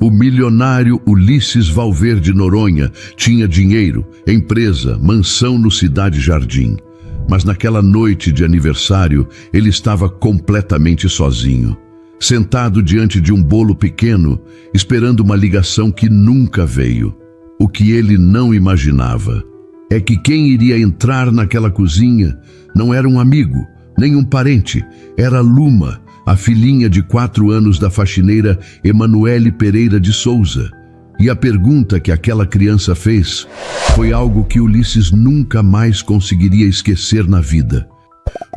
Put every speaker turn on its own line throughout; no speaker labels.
O milionário Ulisses Valverde Noronha tinha dinheiro, empresa, mansão no Cidade Jardim. Mas naquela noite de aniversário, ele estava completamente sozinho, sentado diante de um bolo pequeno, esperando uma ligação que nunca veio. O que ele não imaginava é que quem iria entrar naquela cozinha não era um amigo, nem um parente, era Luma, a filhinha de 4 anos da faxineira Emanuele Pereira de Souza. E a pergunta que aquela criança fez foi algo que Ulisses nunca mais conseguiria esquecer na vida.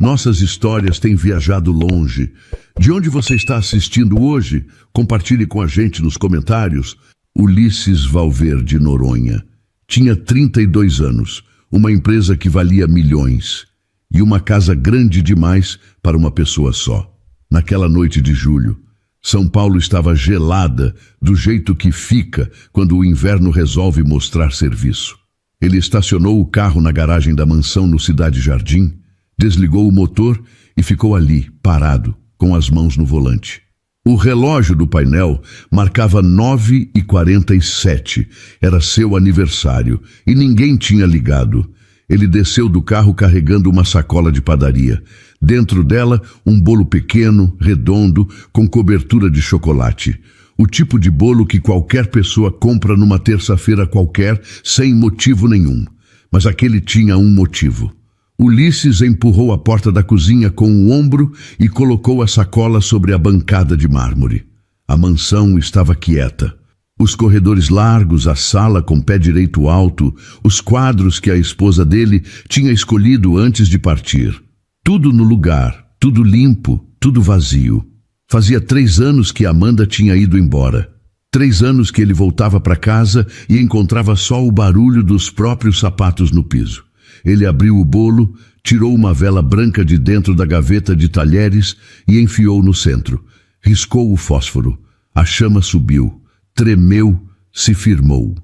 Nossas histórias têm viajado longe. De onde você está assistindo hoje? Compartilhe com a gente nos comentários. Ulisses Valverde Noronha tinha 32 anos, uma empresa que valia milhões e uma casa grande demais para uma pessoa só. Naquela noite de julho, São Paulo estava gelada do jeito que fica quando o inverno resolve mostrar serviço. Ele estacionou o carro na garagem da mansão no Cidade Jardim, desligou o motor e ficou ali, parado, com as mãos no volante. O relógio do painel marcava 9h47. Era seu aniversário e ninguém tinha ligado. Ele desceu do carro carregando uma sacola de padaria. Dentro dela, um bolo pequeno, redondo, com cobertura de chocolate. O tipo de bolo que qualquer pessoa compra numa terça-feira qualquer, sem motivo nenhum. Mas aquele tinha um motivo. Ulisses empurrou a porta da cozinha com o ombro e colocou a sacola sobre a bancada de mármore. A mansão estava quieta. Os corredores largos, a sala com pé direito alto, os quadros que a esposa dele tinha escolhido antes de partir. Tudo no lugar, tudo limpo, tudo vazio. Fazia 3 anos que Amanda tinha ido embora. 3 anos que ele voltava para casa e encontrava só o barulho dos próprios sapatos no piso. Ele abriu o bolo, tirou uma vela branca de dentro da gaveta de talheres e enfiou no centro. Riscou o fósforo. A chama subiu, tremeu, se firmou.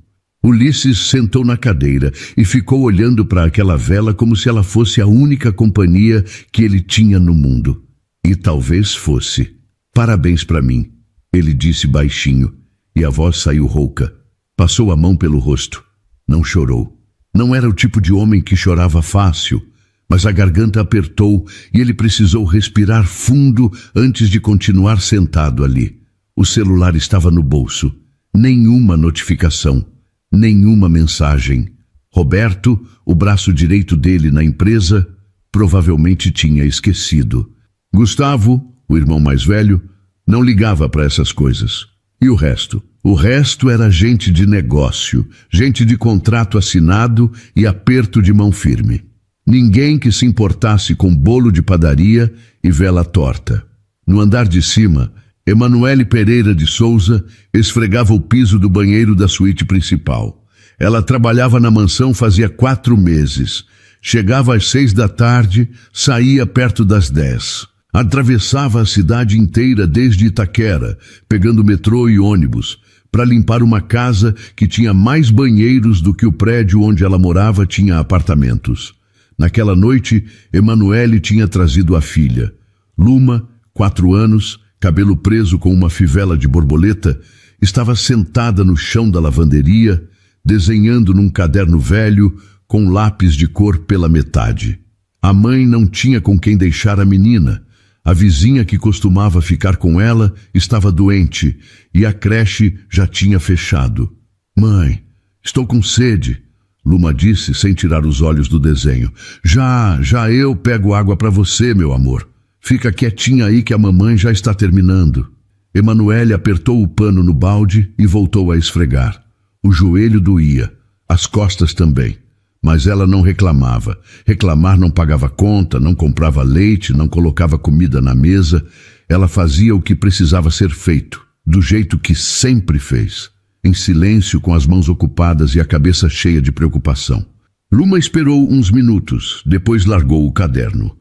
Ulisses sentou na cadeira e ficou olhando para aquela vela como se ela fosse a única companhia que ele tinha no mundo. E talvez fosse. Parabéns para mim, ele disse baixinho, e a voz saiu rouca. Passou a mão pelo rosto. Não chorou. Não era o tipo de homem que chorava fácil, mas a garganta apertou e ele precisou respirar fundo antes de continuar sentado ali. O celular estava no bolso. Nenhuma notificação, nenhuma mensagem. Roberto, o braço direito dele na empresa, provavelmente tinha esquecido. Gustavo, o irmão mais velho, não ligava para essas coisas. E o resto? O resto era gente de negócio, gente de contrato assinado e aperto de mão firme. Ninguém que se importasse com bolo de padaria e vela torta. No andar de cima, Emanuele Pereira de Souza esfregava o piso do banheiro da suíte principal. Ela trabalhava na mansão fazia 4 meses. Chegava às 6 da tarde, saía perto das 10. Atravessava a cidade inteira desde Itaquera, pegando metrô e ônibus, para limpar uma casa que tinha mais banheiros do que o prédio onde ela morava tinha apartamentos. Naquela noite, Emanuele tinha trazido a filha. Luma, 4 anos, cabelo preso com uma fivela de borboleta, estava sentada no chão da lavanderia, desenhando num caderno velho com lápis de cor pela metade. A mãe não tinha com quem deixar a menina. A vizinha que costumava ficar com ela estava doente e a creche já tinha fechado. Mãe, estou com sede, Luma disse sem tirar os olhos do desenho. Já eu pego água para você, meu amor. Fica quietinha aí que a mamãe já está terminando. Emanuele apertou o pano no balde e voltou a esfregar. O joelho doía, as costas também. Mas ela não reclamava. Reclamar não pagava conta, não comprava leite, não colocava comida na mesa. Ela fazia o que precisava ser feito, do jeito que sempre fez, em silêncio, com as mãos ocupadas e a cabeça cheia de preocupação. Luma esperou uns minutos, depois largou o caderno.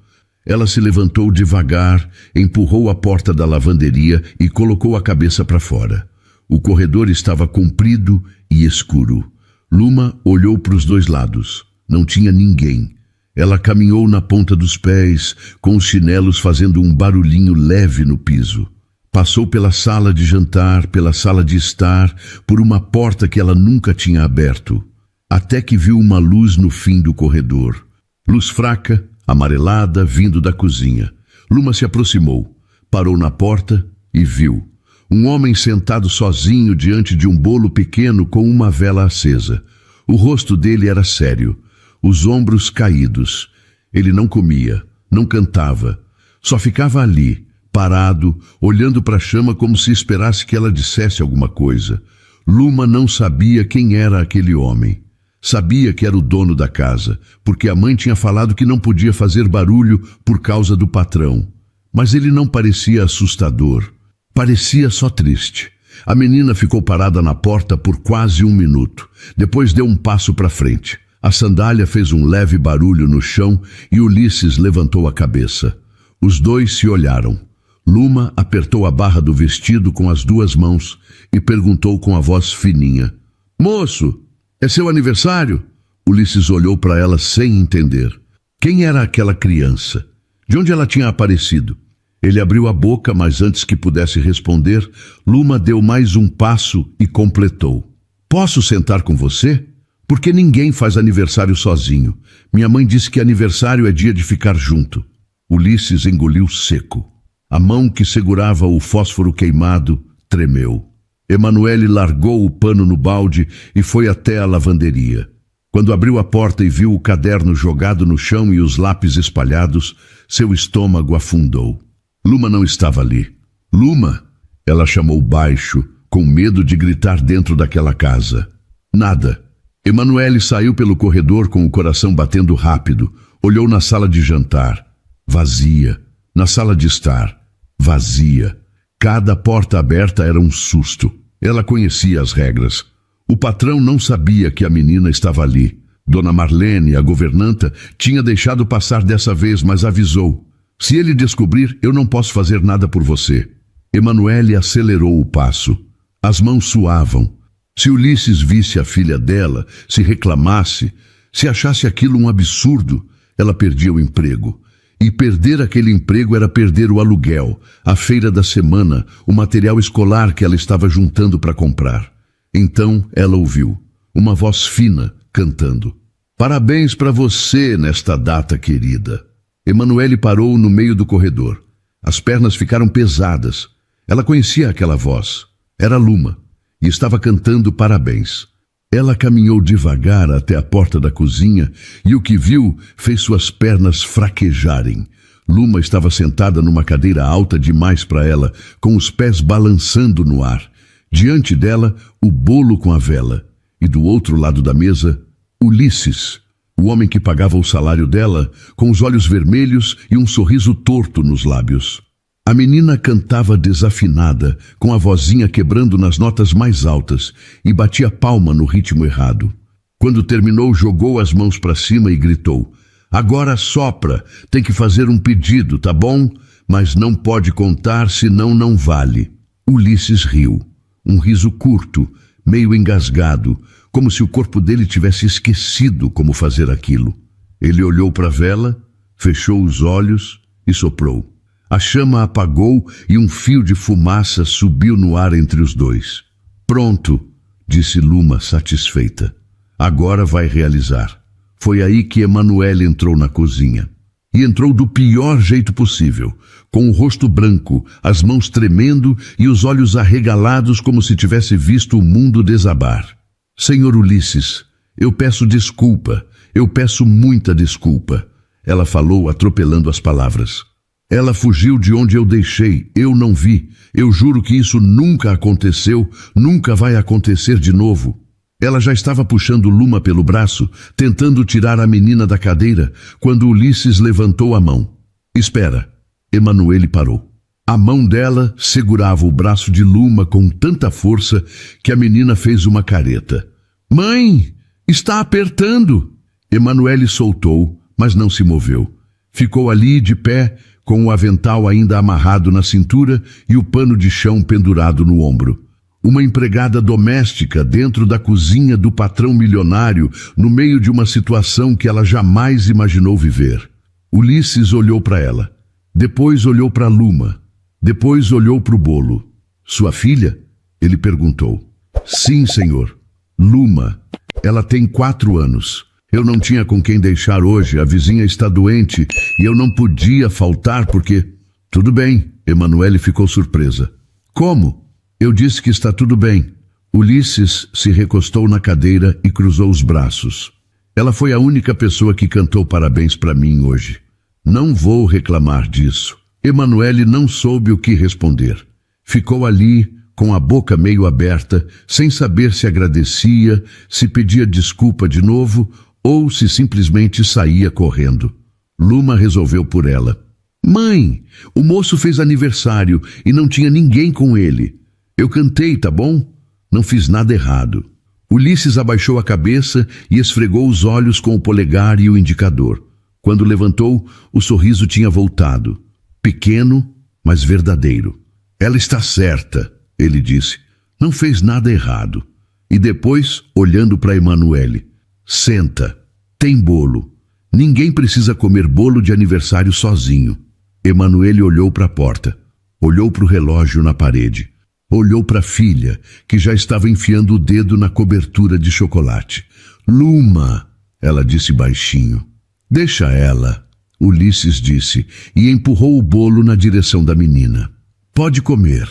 Ela se levantou devagar, empurrou a porta da lavanderia e colocou a cabeça para fora. O corredor estava comprido e escuro. Luma olhou para os 2 lados. Não tinha ninguém. Ela caminhou na ponta dos pés, com os chinelos fazendo um barulhinho leve no piso. Passou pela sala de jantar, pela sala de estar, por uma porta que ela nunca tinha aberto, até que viu uma luz no fim do corredor. Luz fraca, amarelada, vindo da cozinha. Luma se aproximou, parou na porta e viu um homem sentado sozinho diante de um bolo pequeno com uma vela acesa. O rosto dele era sério, os ombros caídos. Ele não comia, não cantava, só ficava ali, parado, olhando para a chama como se esperasse que ela dissesse alguma coisa. Luma não sabia quem era aquele homem. Sabia que era o dono da casa, porque a mãe tinha falado que não podia fazer barulho por causa do patrão. Mas ele não parecia assustador, parecia só triste. A menina ficou parada na porta por quase 1 minuto. Depois deu um passo para frente. A sandália fez um leve barulho no chão e Ulisses levantou a cabeça. Os dois se olharam. Luma apertou a barra do vestido com as 2 mãos e perguntou com a voz fininha: "Moço, é seu aniversário?" Ulisses olhou para ela sem entender. Quem era aquela criança? De onde ela tinha aparecido? Ele abriu a boca, mas antes que pudesse responder, Luma deu mais um passo e completou: "Posso sentar com você? Porque ninguém faz aniversário sozinho. Minha mãe disse que aniversário é dia de ficar junto." Ulisses engoliu seco. A mão que segurava o fósforo queimado tremeu. Emanuele largou o pano no balde e foi até a lavanderia. Quando abriu a porta e viu o caderno jogado no chão e os lápis espalhados, seu estômago afundou. Luma não estava ali. "Luma!" Ela chamou baixo, com medo de gritar dentro daquela casa. Nada. Emanuele saiu pelo corredor com o coração batendo rápido. Olhou na sala de jantar. Vazia. Na sala de estar. Vazia. Cada porta aberta era um susto. Ela conhecia as regras. O patrão não sabia que a menina estava ali. Dona Marlene, a governanta, tinha deixado passar dessa vez, mas avisou: "Se ele descobrir, eu não posso fazer nada por você." Emanuele acelerou o passo. As mãos suavam. Se Ulisses visse a filha dela, se reclamasse, se achasse aquilo um absurdo, ela perdia o emprego. E perder aquele emprego era perder o aluguel, a feira da semana, o material escolar que ela estava juntando para comprar. Então ela ouviu uma voz fina cantando: "Parabéns para você nesta data querida." Emanuele parou no meio do corredor. As pernas ficaram pesadas. Ela conhecia aquela voz. Era Luma e estava cantando parabéns. Ela caminhou devagar até a porta da cozinha e o que viu fez suas pernas fraquejarem. Luma estava sentada numa cadeira alta demais para ela, com os pés balançando no ar. Diante dela, o bolo com a vela. E do outro lado da mesa, Ulisses, o homem que pagava o salário dela, com os olhos vermelhos e um sorriso torto nos lábios. A menina cantava desafinada, com a vozinha quebrando nas notas mais altas, e batia palma no ritmo errado. Quando terminou, jogou as mãos para cima e gritou: "Agora sopra, tem que fazer um pedido, tá bom? Mas não pode contar, senão não vale." Ulisses riu, um riso curto, meio engasgado, como se o corpo dele tivesse esquecido como fazer aquilo. Ele olhou para a vela, fechou os olhos e soprou. A chama apagou e um fio de fumaça subiu no ar entre os dois. "Pronto", disse Luma, satisfeita. "Agora vai realizar." Foi aí que Emanuele entrou na cozinha. E entrou do pior jeito possível, com o rosto branco, as mãos tremendo e os olhos arregalados como se tivesse visto o mundo desabar. "Senhor Ulisses, eu peço desculpa, eu peço muita desculpa." Ela falou, atropelando as palavras. "Ela fugiu de onde eu deixei, eu não vi. Eu juro que isso nunca aconteceu, nunca vai acontecer de novo." Ela já estava puxando Luma pelo braço, tentando tirar a menina da cadeira, quando Ulisses levantou a mão. "Espera." Emanuele parou. A mão dela segurava o braço de Luma com tanta força que a menina fez uma careta. "Mãe, está apertando." Emanuele soltou, mas não se moveu. Ficou ali de pé, com o avental ainda amarrado na cintura e o pano de chão pendurado no ombro. Uma empregada doméstica dentro da cozinha do patrão milionário, no meio de uma situação que ela jamais imaginou viver. Ulisses olhou para ela. Depois olhou para Luma. Depois olhou para o bolo. Sua filha? Ele perguntou. Sim, senhor. Luma. Ela tem 4 anos. Eu não tinha com quem deixar hoje, a vizinha está doente e eu não podia faltar porque... Tudo bem, Emanuele ficou surpresa. Como? Eu disse que está tudo bem. Ulisses se recostou na cadeira e cruzou os braços. Ela foi a única pessoa que cantou parabéns para mim hoje. Não vou reclamar disso. Emanuele não soube o que responder. Ficou ali, com a boca meio aberta, sem saber se agradecia, se pedia desculpa de novo ou se simplesmente saía correndo. Luma resolveu por ela. Mãe, o moço fez aniversário e não tinha ninguém com ele. Eu cantei, tá bom? Não fiz nada errado. Ulisses abaixou a cabeça e esfregou os olhos com o polegar e o indicador. Quando levantou, o sorriso tinha voltado. Pequeno, mas verdadeiro. Ela está certa, ele disse. Não fez nada errado. E depois, olhando para Emanuele. Senta. Tem bolo. Ninguém precisa comer bolo de aniversário sozinho. Emanuele olhou para a porta. Olhou para o relógio na parede. Olhou para a filha, que já estava enfiando o dedo na cobertura de chocolate. Luma, ela disse baixinho. Deixa ela, Ulisses disse, e empurrou o bolo na direção da menina. Pode comer.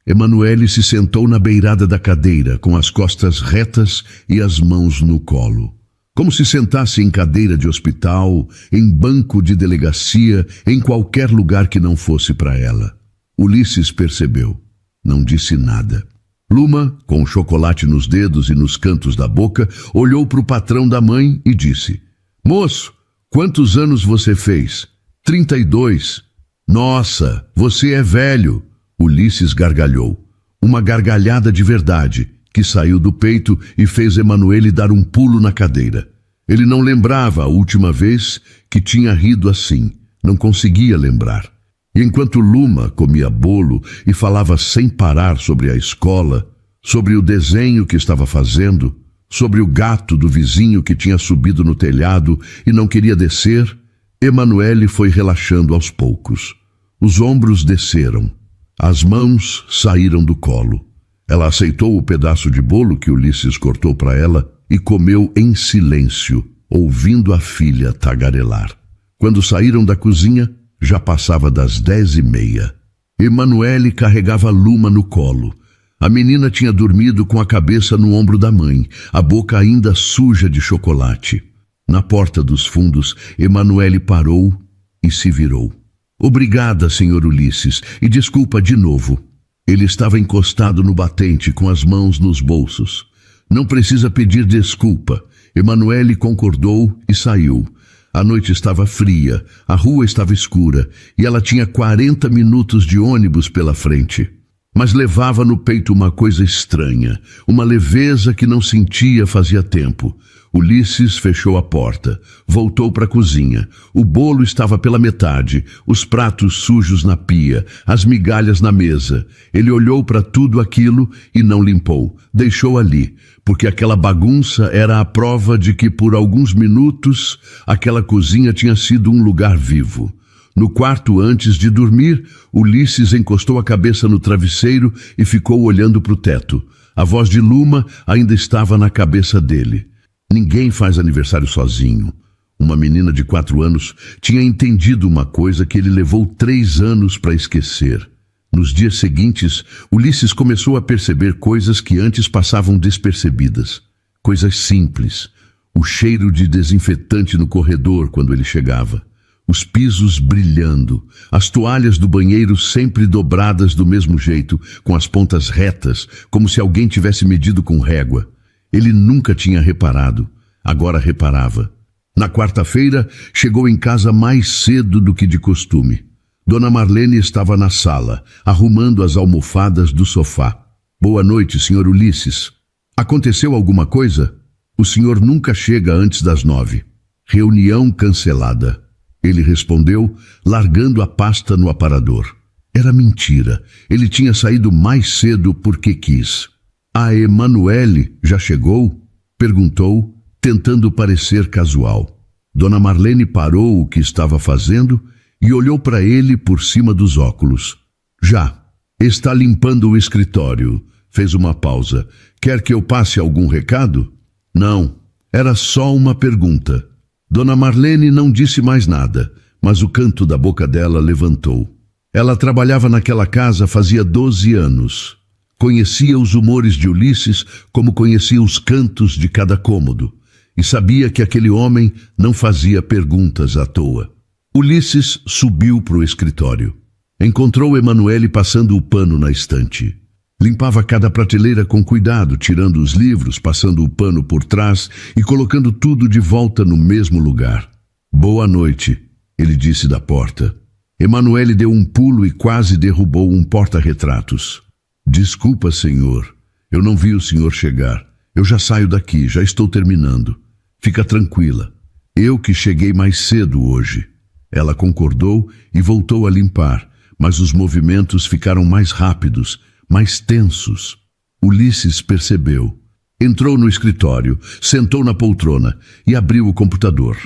Emanuele se sentou na beirada da cadeira, com as costas retas e as mãos no colo. Como se sentasse em cadeira de hospital, em banco de delegacia, em qualquer lugar que não fosse para ela. Ulisses percebeu. Não disse nada. Luma, com o chocolate nos dedos e nos cantos da boca, olhou para o patrão da mãe e disse: Moço, quantos anos você fez? 32. Nossa, você é velho. Ulisses gargalhou. Uma gargalhada de verdade, que saiu do peito e fez Emanuele dar um pulo na cadeira. Ele não lembrava a última vez que tinha rido assim. Não conseguia lembrar. E enquanto Luma comia bolo e falava sem parar sobre a escola, sobre o desenho que estava fazendo, sobre o gato do vizinho que tinha subido no telhado e não queria descer, Emanuele foi relaxando aos poucos. Os ombros desceram. As mãos saíram do colo. Ela aceitou o pedaço de bolo que Ulisses cortou para ela e comeu em silêncio, ouvindo a filha tagarelar. Quando saíram da cozinha, já passava das 10h30. Emanuele carregava Luma no colo. A menina tinha dormido com a cabeça no ombro da mãe, a boca ainda suja de chocolate. Na porta dos fundos, Emanuele parou e se virou. Obrigada, senhor Ulisses, e desculpa de novo. Ele estava encostado no batente, com as mãos nos bolsos. Não precisa pedir desculpa. Emanuele concordou e saiu. A noite estava fria, a rua estava escura e ela tinha 40 minutos de ônibus pela frente. Mas levava no peito uma coisa estranha, uma leveza que não sentia fazia tempo. Ulisses fechou a porta, voltou para a cozinha. O bolo estava pela metade, os pratos sujos na pia, as migalhas na mesa. Ele olhou para tudo aquilo e não limpou, deixou ali, porque aquela bagunça era a prova de que por alguns minutos aquela cozinha tinha sido um lugar vivo. No quarto antes de dormir, Ulisses encostou a cabeça no travesseiro e ficou olhando para o teto. A voz de Luma ainda estava na cabeça dele. Ninguém faz aniversário sozinho. Uma menina de 4 anos tinha entendido uma coisa que ele levou 3 anos para esquecer. Nos dias seguintes, Ulisses começou a perceber coisas que antes passavam despercebidas. Coisas simples. O cheiro de desinfetante no corredor quando ele chegava. Os pisos brilhando, as toalhas do banheiro sempre dobradas do mesmo jeito, com as pontas retas, como se alguém tivesse medido com régua. Ele nunca tinha reparado, agora reparava. Na quarta-feira, chegou em casa mais cedo do que de costume. Dona Marlene estava na sala, arrumando as almofadas do sofá. Boa noite, senhor Ulisses. Aconteceu alguma coisa? O senhor nunca chega antes das 9. Reunião cancelada. Ele respondeu, largando a pasta no aparador. Era mentira. Ele tinha saído mais cedo porque quis. A Emanuele já chegou? Perguntou, tentando parecer casual. Dona Marlene parou o que estava fazendo e olhou para ele por cima dos óculos. Já. Está limpando o escritório. Fez uma pausa. Quer que eu passe algum recado? Não. Era só uma pergunta. Dona Marlene não disse mais nada, mas o canto da boca dela levantou. Ela trabalhava naquela casa fazia 12 anos. Conhecia os humores de Ulisses como conhecia os cantos de cada cômodo, e sabia que aquele homem não fazia perguntas à toa. Ulisses subiu para o escritório. Encontrou Emanuele passando o pano na estante. Limpava cada prateleira com cuidado, tirando os livros, passando o pano por trás e colocando tudo de volta no mesmo lugar. Boa noite, ele disse da porta. Emanuele deu um pulo e quase derrubou um porta-retratos. Desculpa, senhor. Eu não vi o senhor chegar. Eu já saio daqui, já estou terminando. Fica tranquila. Eu que cheguei mais cedo hoje. Ela concordou e voltou a limpar, mas os movimentos ficaram mais rápidos, mais tensos. Ulisses percebeu. Entrou no escritório, sentou na poltrona e abriu o computador.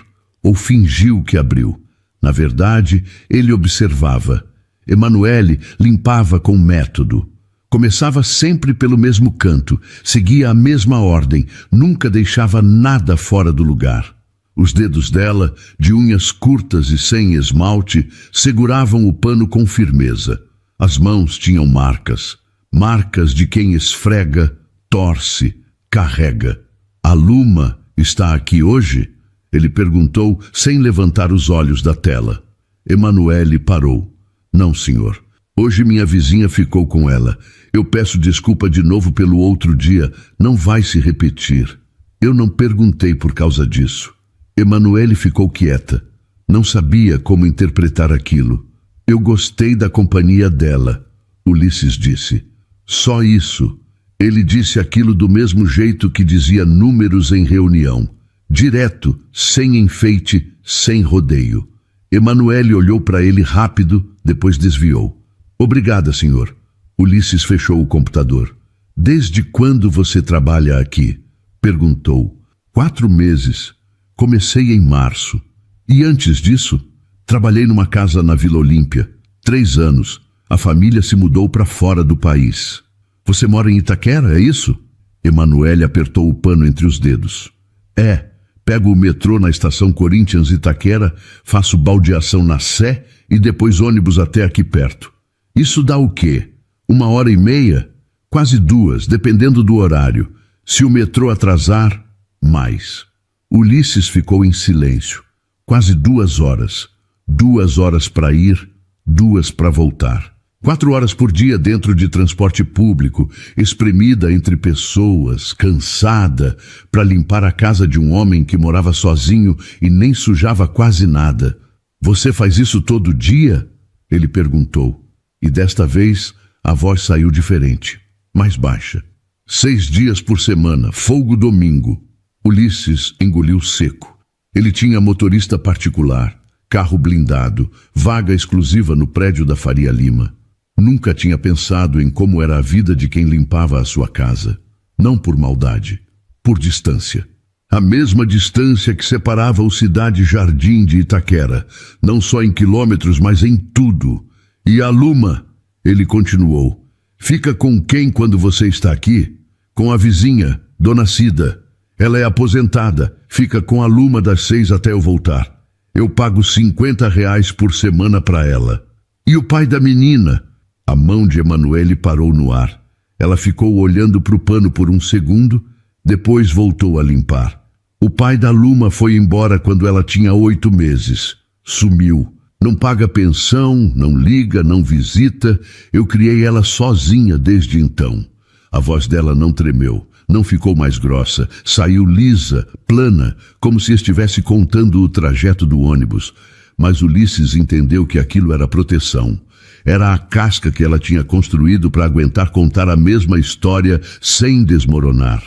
Ou fingiu que abriu. Na verdade, ele observava. Emanuele limpava com método. Começava sempre pelo mesmo canto, seguia a mesma ordem, nunca deixava nada fora do lugar. Os dedos dela, de unhas curtas e sem esmalte, seguravam o pano com firmeza. As mãos tinham marcas, marcas de quem esfrega, torce, carrega. A Luma está aqui hoje? Ele perguntou sem levantar os olhos da tela. Emanuele parou. Não, senhor. Hoje minha vizinha ficou com ela. Eu peço desculpa de novo pelo outro dia. Não vai se repetir. Eu não perguntei por causa disso. Emanuele ficou quieta. Não sabia como interpretar aquilo. Eu gostei da companhia dela, Ulisses disse. Só isso. Ele disse aquilo do mesmo jeito que dizia números em reunião. Direto, sem enfeite, sem rodeio. Emanuele olhou para ele rápido, depois desviou. Obrigada, senhor. Ulisses fechou o computador. Desde quando você trabalha aqui? Perguntou. 4 meses. Comecei em março. E antes disso, trabalhei numa casa na Vila Olímpia. 3 anos. A família se mudou para fora do país. Você mora em Itaquera, é isso? Emanuele apertou o pano entre os dedos. É. Pego o metrô na estação Corinthians Itaquera, faço baldeação na Sé e depois ônibus até aqui perto. Isso dá o quê? 1h30? Quase 2, dependendo do horário. Se o metrô atrasar, mais. Ulisses ficou em silêncio. Quase 2 horas. 2 horas para ir, 2 para voltar. 4 horas por dia dentro de transporte público, espremida entre pessoas, cansada, para limpar a casa de um homem que morava sozinho e nem sujava quase nada. Você faz isso todo dia? Ele perguntou. E desta vez a voz saiu diferente, mais baixa. 6 dias por semana, folgo domingo. Ulisses engoliu seco. Ele tinha motorista particular, carro blindado, vaga exclusiva no prédio da Faria Lima. Nunca tinha pensado em como era a vida de quem limpava a sua casa. Não por maldade, por distância. A mesma distância que separava o Cidade Jardim de Itaquera, não só em quilômetros, mas em tudo. E a Luma, ele continuou, fica com quem quando você está aqui? Com a vizinha, Dona Cida. Ela é aposentada, fica com a Luma das 6 até eu voltar. Eu pago R$50 por semana para ela. E o pai da menina? A mão de Emanuele parou no ar. Ela ficou olhando para o pano por um segundo, depois voltou a limpar. O pai da Luma foi embora quando ela tinha 8 meses. Sumiu. Não paga pensão, não liga, não visita. Eu criei ela sozinha desde então. A voz dela não tremeu, não ficou mais grossa. Saiu lisa, plana, como se estivesse contando o trajeto do ônibus. Mas Ulisses entendeu que aquilo era proteção. Era a casca que ela tinha construído para aguentar contar a mesma história sem desmoronar.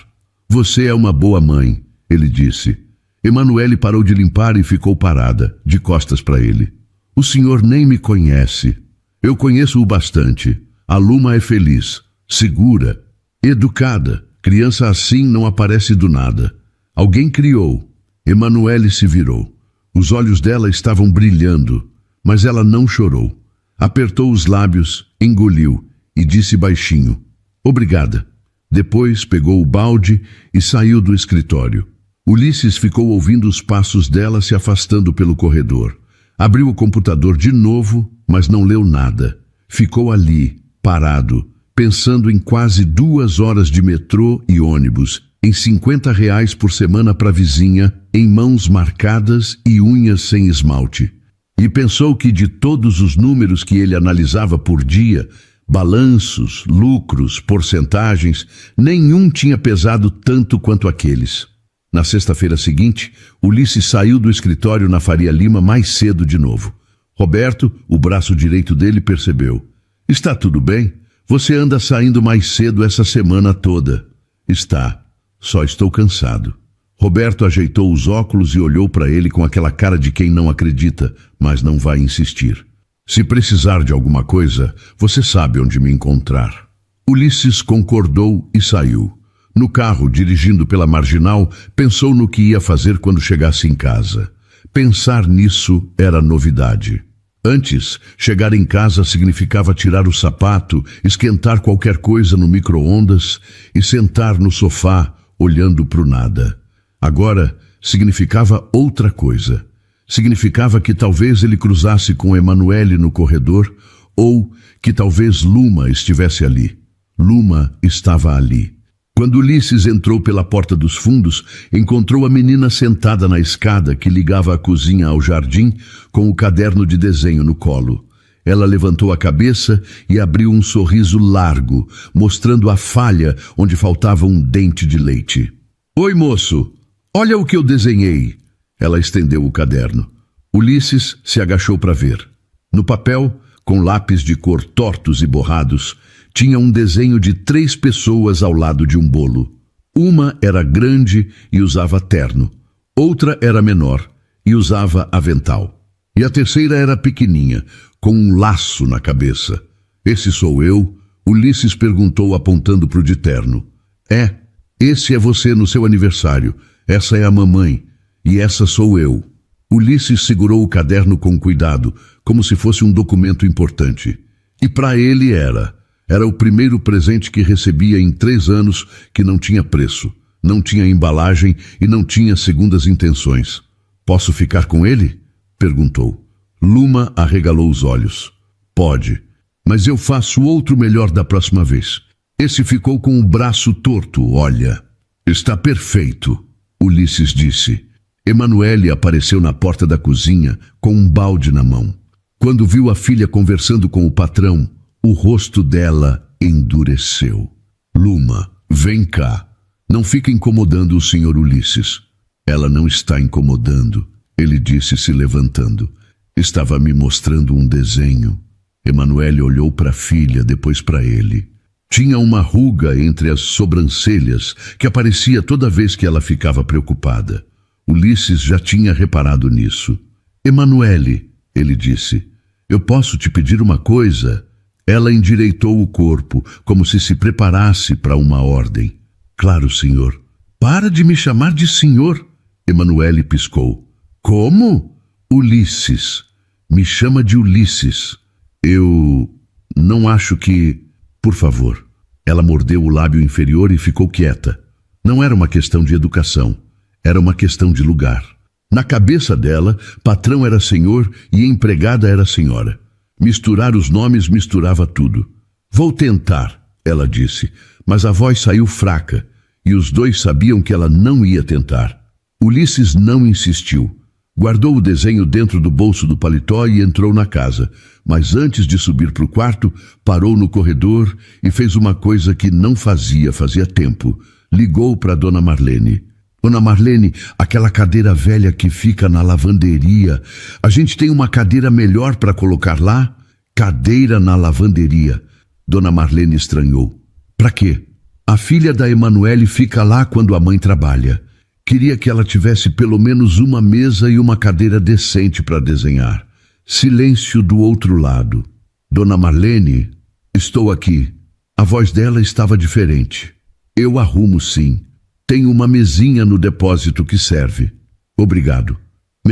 Você é uma boa mãe, ele disse. Emanuele parou de limpar e ficou parada, de costas para ele. O senhor nem me conhece. Eu conheço-o bastante. A Luma é feliz, segura, educada. Criança assim não aparece do nada. Alguém criou. Emanuele se virou. Os olhos dela estavam brilhando, mas ela não chorou. Apertou os lábios, engoliu e disse baixinho: "Obrigada." Depois pegou o balde e saiu do escritório. Ulisses ficou ouvindo os passos dela se afastando pelo corredor. Abriu o computador de novo, mas não leu nada. Ficou ali, parado, pensando em quase 2 horas de metrô e ônibus, em R$ 50 por semana para a vizinha, em mãos marcadas e unhas sem esmalte. E pensou que de todos os números que ele analisava por dia, balanços, lucros, porcentagens, nenhum tinha pesado tanto quanto aqueles. Na sexta-feira seguinte, Ulisses saiu do escritório na Faria Lima mais cedo de novo. Roberto, o braço direito dele, percebeu. "Está tudo bem? Você anda saindo mais cedo essa semana toda." "Está. Só estou cansado." Roberto ajeitou os óculos e olhou para ele com aquela cara de quem não acredita, mas não vai insistir. "Se precisar de alguma coisa, você sabe onde me encontrar." Ulisses concordou e saiu. No carro, dirigindo pela Marginal, pensou no que ia fazer quando chegasse em casa. Pensar nisso era novidade. Antes, chegar em casa significava tirar o sapato, esquentar qualquer coisa no micro-ondas e sentar no sofá, olhando para o nada. Agora, significava outra coisa. Significava que talvez ele cruzasse com Emanuele no corredor ou que talvez Luma estivesse ali. Luma estava ali. Quando Ulisses entrou pela porta dos fundos, encontrou a menina sentada na escada que ligava a cozinha ao jardim, com o caderno de desenho no colo. Ela levantou a cabeça e abriu um sorriso largo, mostrando a falha onde faltava um dente de leite. "Oi, moço, olha o que eu desenhei." Ela estendeu o caderno. Ulisses se agachou para ver. No papel, com lápis de cor tortos e borrados, tinha um desenho de 3 pessoas ao lado de um bolo. Uma era grande e usava terno. Outra era menor e usava avental. E a terceira era pequeninha, com um laço na cabeça. "Esse sou eu?" Ulisses perguntou apontando para o de terno. "É, esse é você no seu aniversário. Essa é a mamãe. E essa sou eu." Ulisses segurou o caderno com cuidado, como se fosse um documento importante. E para ele era. Era o primeiro presente que recebia em 3 anos que não tinha preço, não tinha embalagem e não tinha segundas intenções. "Posso ficar com ele?" perguntou. Luma arregalou os olhos. "Pode, mas eu faço outro melhor da próxima vez." Esse ficou com o braço torto, olha. "Está perfeito," Ulisses disse. Emanuele apareceu na porta da cozinha com um balde na mão. Quando viu a filha conversando com o patrão, o rosto dela endureceu. "Luma, vem cá. Não fica incomodando o senhor Ulisses." "Ela não está incomodando," ele disse se levantando. "Estava me mostrando um desenho." Emanuele olhou para a filha, depois para ele. Tinha uma ruga entre as sobrancelhas que aparecia toda vez que ela ficava preocupada. Ulisses já tinha reparado nisso. "Emanuele," ele disse, "eu posso te pedir uma coisa?" Ela endireitou o corpo, como se se preparasse para uma ordem. "Claro, senhor." "Para de me chamar de senhor." Emanuele piscou. "Como?" "Ulisses. Me chama de Ulisses." "Eu não acho que... Por favor." Ela mordeu o lábio inferior e ficou quieta. Não era uma questão de educação. Era uma questão de lugar. Na cabeça dela, patrão era senhor e empregada era senhora. Misturar os nomes misturava tudo. "Vou tentar," ela disse, mas a voz saiu fraca, e os dois sabiam que ela não ia tentar. Ulisses não insistiu. Guardou o desenho dentro do bolso do paletó e entrou na casa, mas antes de subir para o quarto, parou no corredor e fez uma coisa que não fazia tempo. Ligou para Dona Marlene. "Dona Marlene, aquela cadeira velha que fica na lavanderia, a gente tem uma cadeira melhor para colocar lá?" "Cadeira na lavanderia." Dona Marlene estranhou. "Para quê?" "A filha da Emanuele fica lá quando a mãe trabalha. Queria que ela tivesse pelo menos uma mesa e uma cadeira decente para desenhar." Silêncio do outro lado. "Dona Marlene, estou aqui." A voz dela estava diferente. "Eu arrumo sim. Tenho uma mesinha no depósito que serve." "Obrigado."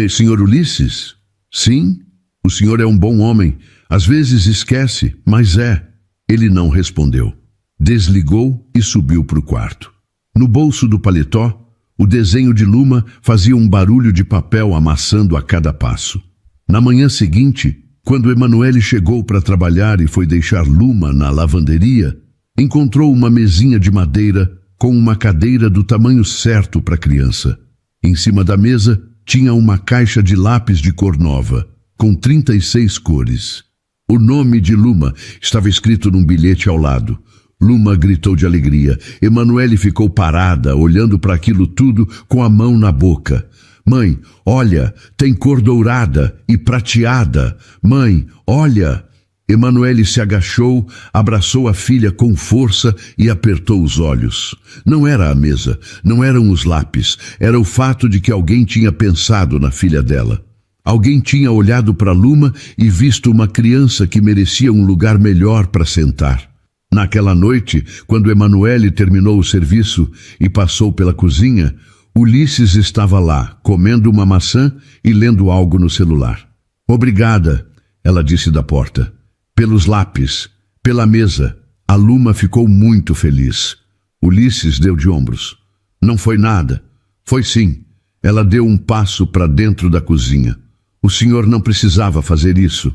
"Senhor Ulisses?" "Sim?" O senhor é um bom homem. Às vezes esquece, mas é. Ele não respondeu. Desligou e subiu para o quarto. No bolso do paletó, o desenho de Luma fazia um barulho de papel amassando a cada passo. Na manhã seguinte, quando Emanuele chegou para trabalhar e foi deixar Luma na lavanderia, encontrou uma mesinha de madeira com uma cadeira do tamanho certo para a criança. Em cima da mesa tinha uma caixa de lápis de cor nova, com 36 cores. O nome de Luma estava escrito num bilhete ao lado. Luma gritou de alegria. Emanuele ficou parada, olhando para aquilo tudo com a mão na boca. Mãe, olha, tem cor dourada e prateada. Mãe, olha. Emanuele se agachou, abraçou a filha com força e apertou os olhos. Não era a mesa, não eram os lápis, era o fato de que alguém tinha pensado na filha dela. Alguém tinha olhado para Luma e visto uma criança que merecia um lugar melhor para sentar. Naquela noite, quando Emanuele terminou o serviço e passou pela cozinha, Ulisses estava lá, comendo uma maçã e lendo algo no celular. Obrigada, ela disse da porta. Pelos lápis, pela mesa. A Luma ficou muito feliz. Ulisses deu de ombros. Não foi nada. Foi sim. Ela deu um passo para dentro da cozinha. O senhor não precisava fazer isso.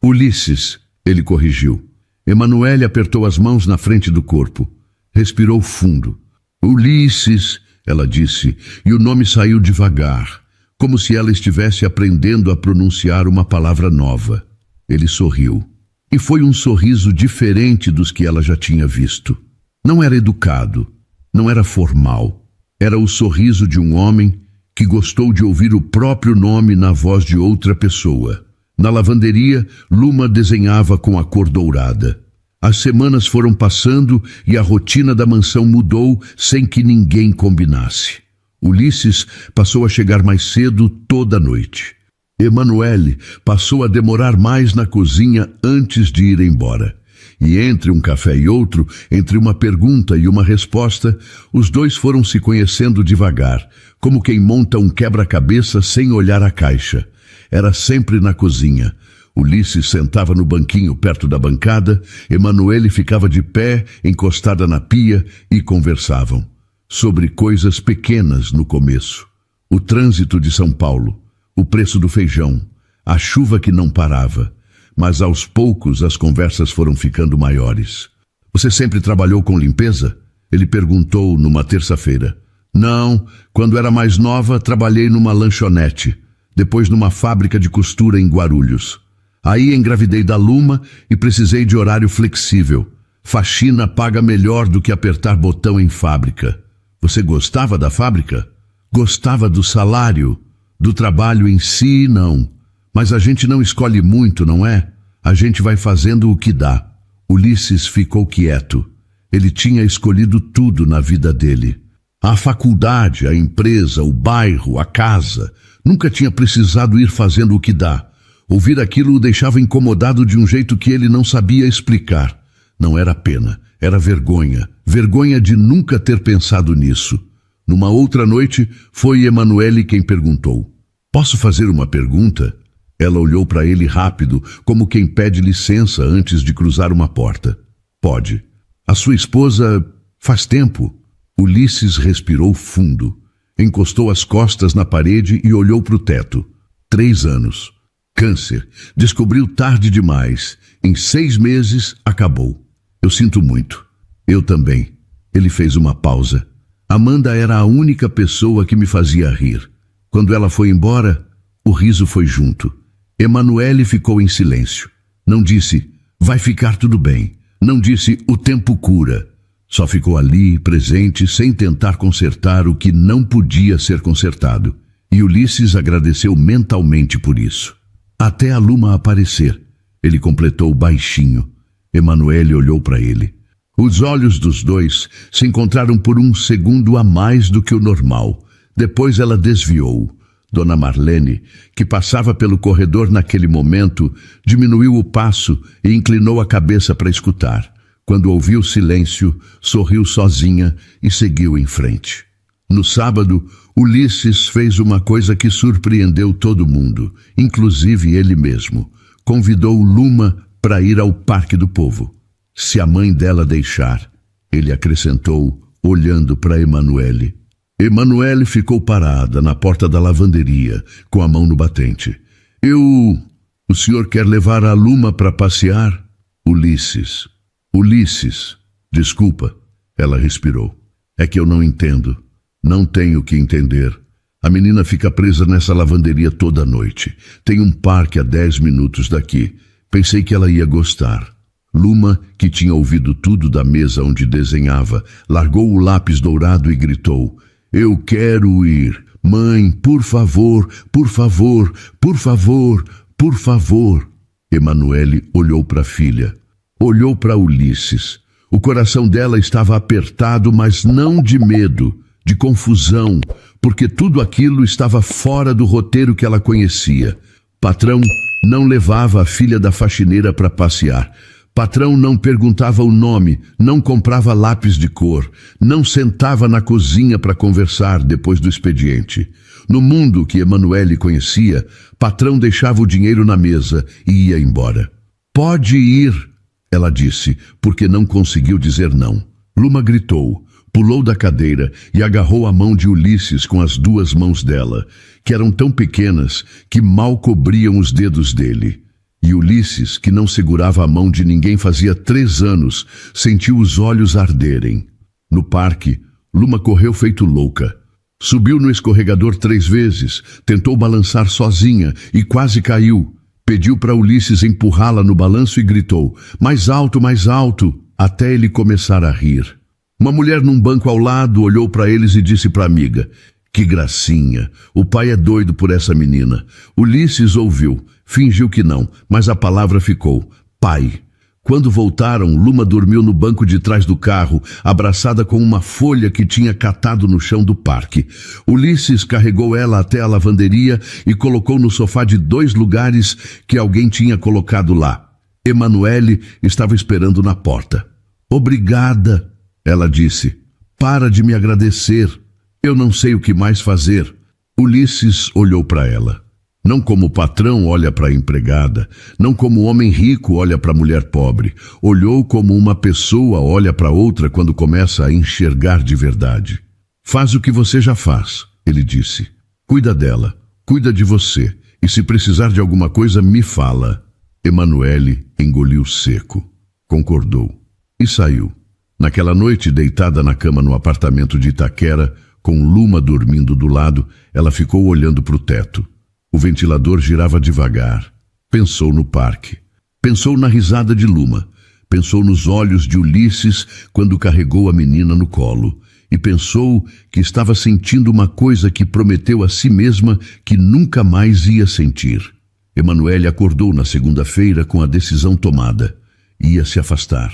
Ulisses, ele corrigiu. Emanuele apertou as mãos na frente do corpo. Respirou fundo. Ulisses, ela disse, e o nome saiu devagar, como se ela estivesse aprendendo a pronunciar uma palavra nova. Ele sorriu. E foi um sorriso diferente dos que ela já tinha visto. Não era educado, não era formal. Era o sorriso de um homem que gostou de ouvir o próprio nome na voz de outra pessoa. Na lavanderia, Luma desenhava com a cor dourada. As semanas foram passando e a rotina da mansão mudou sem que ninguém combinasse. Ulisses passou a chegar mais cedo toda noite. Emanuele passou a demorar mais na cozinha antes de ir embora. E entre um café e outro, entre uma pergunta e uma resposta, os dois foram se conhecendo devagar, como quem monta um quebra-cabeça sem olhar a caixa. Era sempre na cozinha. Ulisses sentava no banquinho perto da bancada, Emanuele ficava de pé, encostada na pia, e conversavam. Sobre coisas pequenas no começo. O trânsito de São Paulo, o preço do feijão, a chuva que não parava. Mas aos poucos as conversas foram ficando maiores. Você sempre trabalhou com limpeza? Ele perguntou numa terça-feira. Não, quando era mais nova trabalhei numa lanchonete, depois numa fábrica de costura em Guarulhos. Aí engravidei da Luma e precisei de horário flexível. Faxina paga melhor do que apertar botão em fábrica. Você gostava da fábrica? Gostava do salário? Do trabalho em si, não. Mas a gente não escolhe muito, não é? A gente vai fazendo o que dá. Ulisses ficou quieto. Ele tinha escolhido tudo na vida dele. A faculdade, a empresa, o bairro, a casa. Nunca tinha precisado ir fazendo o que dá. Ouvir aquilo o deixava incomodado de um jeito que ele não sabia explicar. Não era pena, era vergonha. Vergonha de nunca ter pensado nisso. Numa outra noite, foi Emanuele quem perguntou. Posso fazer uma pergunta? Ela olhou para ele rápido, como quem pede licença antes de cruzar uma porta. Pode. A sua esposa faz tempo. Ulisses respirou fundo. Encostou as costas na parede e olhou para o teto. 3 anos. Câncer. Descobriu tarde demais. Em 6 meses, acabou. Eu sinto muito. Eu também. Ele fez uma pausa. Amanda era a única pessoa que me fazia rir. Quando ela foi embora, o riso foi junto. Emanuele ficou em silêncio. Não disse, vai ficar tudo bem. Não disse, o tempo cura. Só ficou ali, presente, sem tentar consertar o que não podia ser consertado. E Ulisses agradeceu mentalmente por isso. Até a Luma aparecer. Ele completou baixinho. Emanuele olhou para ele. Os olhos dos dois se encontraram por um segundo a mais do que o normal. Depois ela desviou. Dona Marlene, que passava pelo corredor naquele momento, diminuiu o passo e inclinou a cabeça para escutar. Quando ouviu o silêncio, sorriu sozinha e seguiu em frente. No sábado, Ulisses fez uma coisa que surpreendeu todo mundo, inclusive ele mesmo. Convidou Luma para ir ao Parque do Povo. Se a mãe dela deixar, ele acrescentou, olhando para Emanuele. Emanuele ficou parada na porta da lavanderia, com a mão no batente. O senhor quer levar a Luma para passear? Ulisses, desculpa, ela respirou. É que eu não entendo. Não tenho que entender. A menina fica presa nessa lavanderia toda noite. Tem um parque a 10 minutos daqui. Pensei que ela ia gostar. Luma, que tinha ouvido tudo da mesa onde desenhava, largou o lápis dourado e gritou: Eu quero ir. Mãe, por favor, por favor, por favor, por favor. Emanuele olhou para a filha. Olhou para Ulisses. O coração dela estava apertado, mas não de medo, de confusão, porque tudo aquilo estava fora do roteiro que ela conhecia. Patrão não levava a filha da faxineira para passear. Patrão não perguntava o nome, não comprava lápis de cor, não sentava na cozinha para conversar depois do expediente. No mundo que Emanuele conhecia, patrão deixava o dinheiro na mesa e ia embora. Pode ir, ela disse, porque não conseguiu dizer não. Luma gritou, pulou da cadeira e agarrou a mão de Ulisses com as 2 mãos dela, que eram tão pequenas que mal cobriam os dedos dele. E Ulisses, que não segurava a mão de ninguém fazia 3 anos, sentiu os olhos arderem. No parque, Luma correu feito louca. Subiu no escorregador 3 vezes, tentou balançar sozinha e quase caiu. Pediu para Ulisses empurrá-la no balanço e gritou, mais alto, até ele começar a rir. Uma mulher num banco ao lado olhou para eles e disse para a amiga, que gracinha, o pai é doido por essa menina. Ulisses ouviu, fingiu que não, mas a palavra ficou, pai. Quando voltaram, Luma dormiu no banco de trás do carro, abraçada com uma folha que tinha catado no chão do parque. Ulisses carregou ela até a lavanderia e colocou no sofá de 2 lugares que alguém tinha colocado lá. Emanuele estava esperando na porta. Obrigada, ela disse. Para de me agradecer. Eu não sei o que mais fazer. Ulisses olhou para ela. Não como o patrão olha para a empregada, não como o homem rico olha para a mulher pobre. Olhou como uma pessoa olha para outra quando começa a enxergar de verdade. Faz o que você já faz, ele disse. Cuida dela, cuida de você, e se precisar de alguma coisa, me fala. Emanuele engoliu seco. Concordou. E saiu. Naquela noite, deitada na cama no apartamento de Itaquera, com Luma dormindo do lado, ela ficou olhando para o teto. O ventilador girava devagar. Pensou no parque. Pensou na risada de Luma. Pensou nos olhos de Ulisses quando carregou a menina no colo. E pensou que estava sentindo uma coisa que prometeu a si mesma que nunca mais ia sentir. Emanuele acordou na segunda-feira com a decisão tomada. Ia se afastar.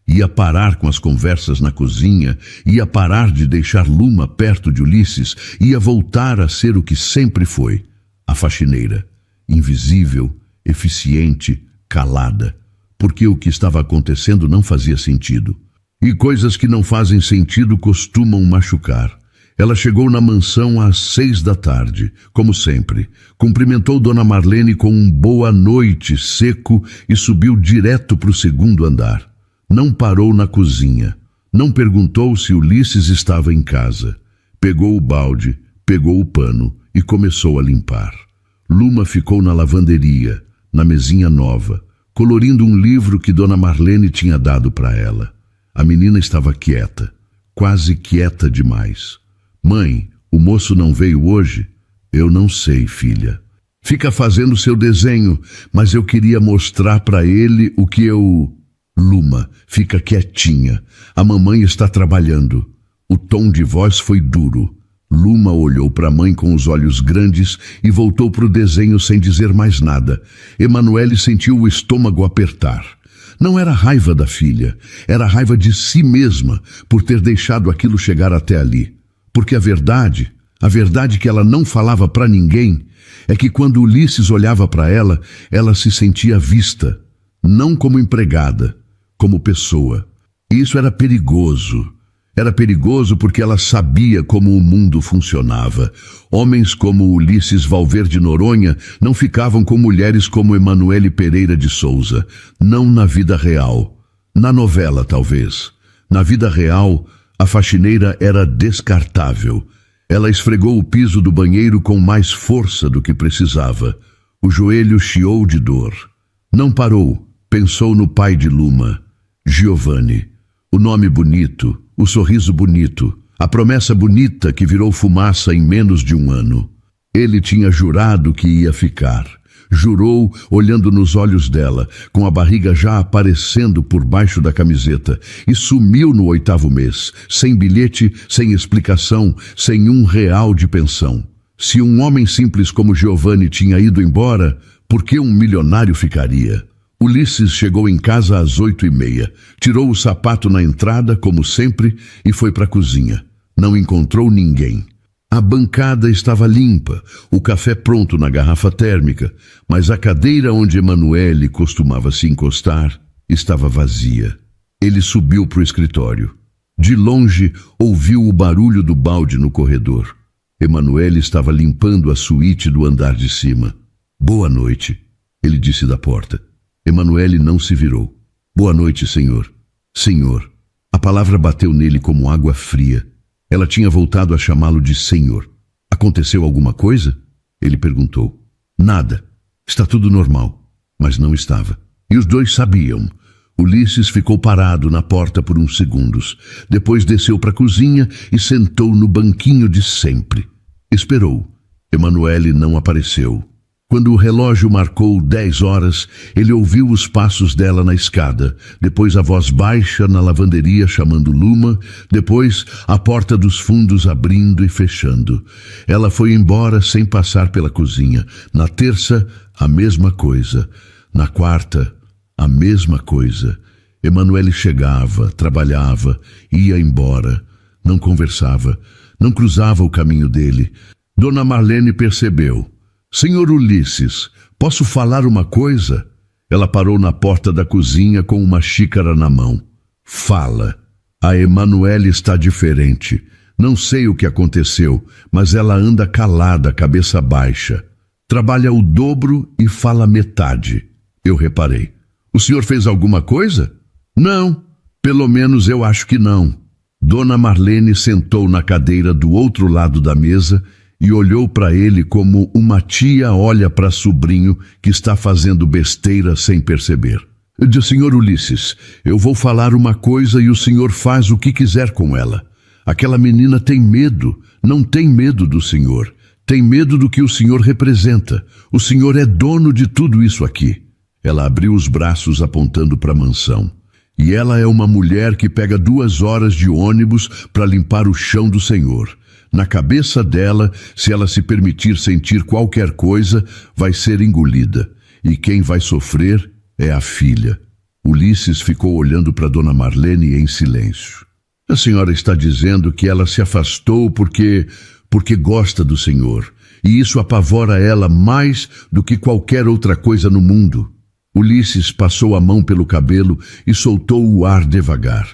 Ia parar com as conversas na cozinha. Ia parar de deixar Luma perto de Ulisses. Ia voltar a ser o que sempre foi. A faxineira, invisível, eficiente, calada, porque o que estava acontecendo não fazia sentido. E coisas que não fazem sentido costumam machucar. Ela chegou na mansão às 6 da tarde, como sempre. Cumprimentou Dona Marlene com um boa noite seco e subiu direto para o 2º andar. Não parou na cozinha. Não perguntou se Ulisses estava em casa. Pegou o balde, pegou o pano e começou a limpar. Luma ficou na lavanderia, na mesinha nova, colorindo um livro que Dona Marlene tinha dado para ela. A menina estava quieta, quase quieta demais. Mãe, o moço não veio hoje? Eu não sei, filha. Fica fazendo seu desenho, mas eu queria mostrar para ele o que eu... Luma, fica quietinha. A mamãe está trabalhando. O tom de voz foi duro. Luma olhou para a mãe com os olhos grandes e voltou para o desenho sem dizer mais nada. Emanuele sentiu o estômago apertar. Não era raiva da filha, era raiva de si mesma por ter deixado aquilo chegar até ali. Porque a verdade que ela não falava para ninguém, é que quando Ulisses olhava para ela, ela se sentia vista, não como empregada, como pessoa. E isso era perigoso. Era perigoso porque ela sabia como o mundo funcionava. Homens como Ulisses Valverde Noronha não ficavam com mulheres como Emanuele Pereira de Souza. Não na vida real. Na novela, talvez. Na vida real, a faxineira era descartável. Ela esfregou o piso do banheiro com mais força do que precisava. O joelho chiou de dor. Não parou. Pensou no pai de Luma, Giovanni. O nome bonito, o sorriso bonito, a promessa bonita que virou fumaça em menos de um ano. Ele tinha jurado que ia ficar. Jurou, olhando nos olhos dela, com a barriga já aparecendo por baixo da camiseta, e sumiu no 8º mês, sem bilhete, sem explicação, sem R$1 de pensão. Se um homem simples como Giovanni tinha ido embora, por que um milionário ficaria? Ulisses chegou em casa às 8h30, tirou o sapato na entrada, como sempre, e foi para a cozinha. Não encontrou ninguém. A bancada estava limpa, o café pronto na garrafa térmica, mas a cadeira onde Emanuele costumava se encostar estava vazia. Ele subiu para o escritório. De longe, ouviu o barulho do balde no corredor. Emanuele estava limpando a suíte do andar de cima. "Boa noite", ele disse da porta. Emanuele não se virou. "Boa noite, senhor." "Senhor." A palavra bateu nele como água fria. Ela tinha voltado a chamá-lo de senhor. "Aconteceu alguma coisa?" Ele perguntou. "Nada. Está tudo normal." Mas não estava. E os dois sabiam. Ulisses ficou parado na porta por uns segundos. Depois desceu para a cozinha e sentou no banquinho de sempre. Esperou. Emanuele não apareceu. Quando o relógio marcou 10 horas, ele ouviu os passos dela na escada, depois a voz baixa na lavanderia chamando Luma, depois a porta dos fundos abrindo e fechando. Ela foi embora sem passar pela cozinha. Na terça, a mesma coisa. Na quarta, a mesma coisa. Emanuele chegava, trabalhava, ia embora. Não conversava, não cruzava o caminho dele. Dona Marlene percebeu. "Senhor Ulisses, posso falar uma coisa?" Ela parou na porta da cozinha com uma xícara na mão. "Fala." "A Emanuele está diferente. Não sei o que aconteceu, mas ela anda calada, cabeça baixa. Trabalha o dobro e fala metade." Eu reparei. "O senhor fez alguma coisa?" "Não, pelo menos eu acho que não." Dona Marlene sentou na cadeira do outro lado da mesa e olhou para ele como uma tia olha para sobrinho que está fazendo besteira sem perceber. "Disse: Senhor Ulisses, eu vou falar uma coisa e o senhor faz o que quiser com ela. Aquela menina tem medo, não tem medo do senhor. Tem medo do que o senhor representa. O senhor é dono de tudo isso aqui." Ela abriu os braços apontando para a mansão. "E ela é uma mulher que pega 2 horas de ônibus para limpar o chão do senhor. Na cabeça dela, se ela se permitir sentir qualquer coisa, vai ser engolida. E quem vai sofrer é a filha." Ulisses ficou olhando para Dona Marlene em silêncio. "A senhora está dizendo que ela se afastou porque gosta do senhor. E isso apavora ela mais do que qualquer outra coisa no mundo." Ulisses passou a mão pelo cabelo e soltou o ar devagar.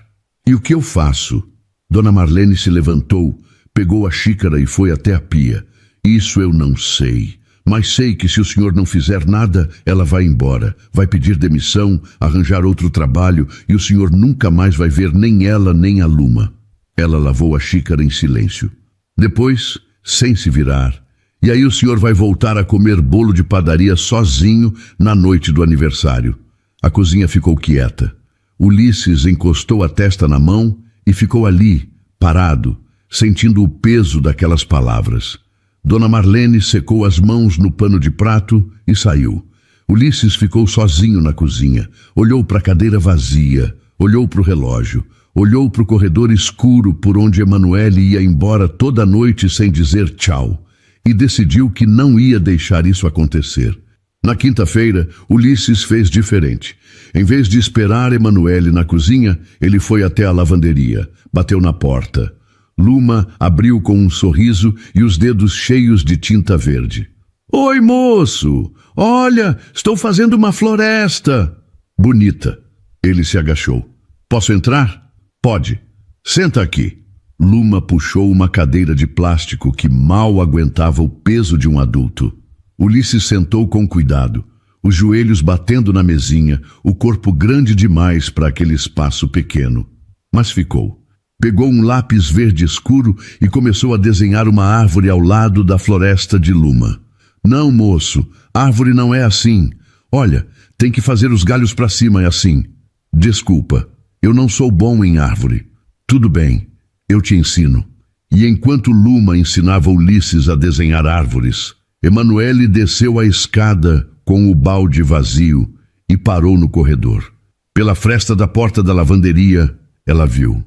"E o que eu faço?" Dona Marlene se levantou, pegou a xícara e foi até a pia. "Isso eu não sei, mas sei que se o senhor não fizer nada, ela vai embora, vai pedir demissão, arranjar outro trabalho e o senhor nunca mais vai ver nem ela nem a Luma." Ela lavou a xícara em silêncio. Depois, sem se virar, "E aí o senhor vai voltar a comer bolo de padaria sozinho na noite do aniversário." A cozinha ficou quieta. Ulisses encostou a testa na mão e ficou ali, parado, sentindo o peso daquelas palavras. Dona Marlene secou as mãos no pano de prato e saiu. Ulisses ficou sozinho na cozinha, olhou para a cadeira vazia, olhou para o relógio, olhou para o corredor escuro por onde Emanuele ia embora toda noite sem dizer tchau, e decidiu que não ia deixar isso acontecer. Na quinta-feira, Ulisses fez diferente. Em vez de esperar Emanuele na cozinha, ele foi até a lavanderia, bateu na porta. Luma abriu com um sorriso e os dedos cheios de tinta verde. "Oi, moço! Olha, estou fazendo uma floresta!" "Bonita." Ele se agachou. "Posso entrar?" "Pode." Senta aqui. Luma puxou uma cadeira de plástico que mal aguentava o peso de um adulto. Ulisses sentou com cuidado, os joelhos batendo na mesinha, o corpo grande demais para aquele espaço pequeno. Mas ficou. Pegou um lápis verde escuro e começou a desenhar uma árvore ao lado da floresta de Luma. Não, moço, árvore não é assim. Olha, tem que fazer os galhos para cima, é assim. Desculpa, eu não sou bom em árvore. Tudo bem, eu te ensino. E enquanto Luma ensinava Ulisses a desenhar árvores, Emanuele desceu a escada com o balde vazio e parou no corredor. Pela fresta da porta da lavanderia, ela viu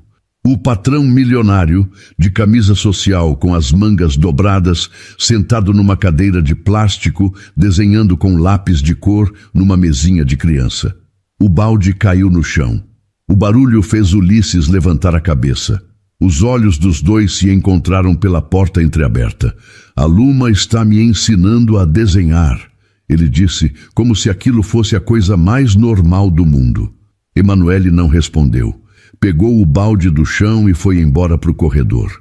o patrão milionário, de camisa social com as mangas dobradas, sentado numa cadeira de plástico, desenhando com lápis de cor numa mesinha de criança. O balde caiu no chão. O barulho fez Ulisses levantar a cabeça. Os olhos dos dois se encontraram pela porta entreaberta. A Luma está me ensinando a desenhar, ele disse, como se aquilo fosse a coisa mais normal do mundo. Emanuele não respondeu. Pegou o balde do chão e foi embora para o corredor.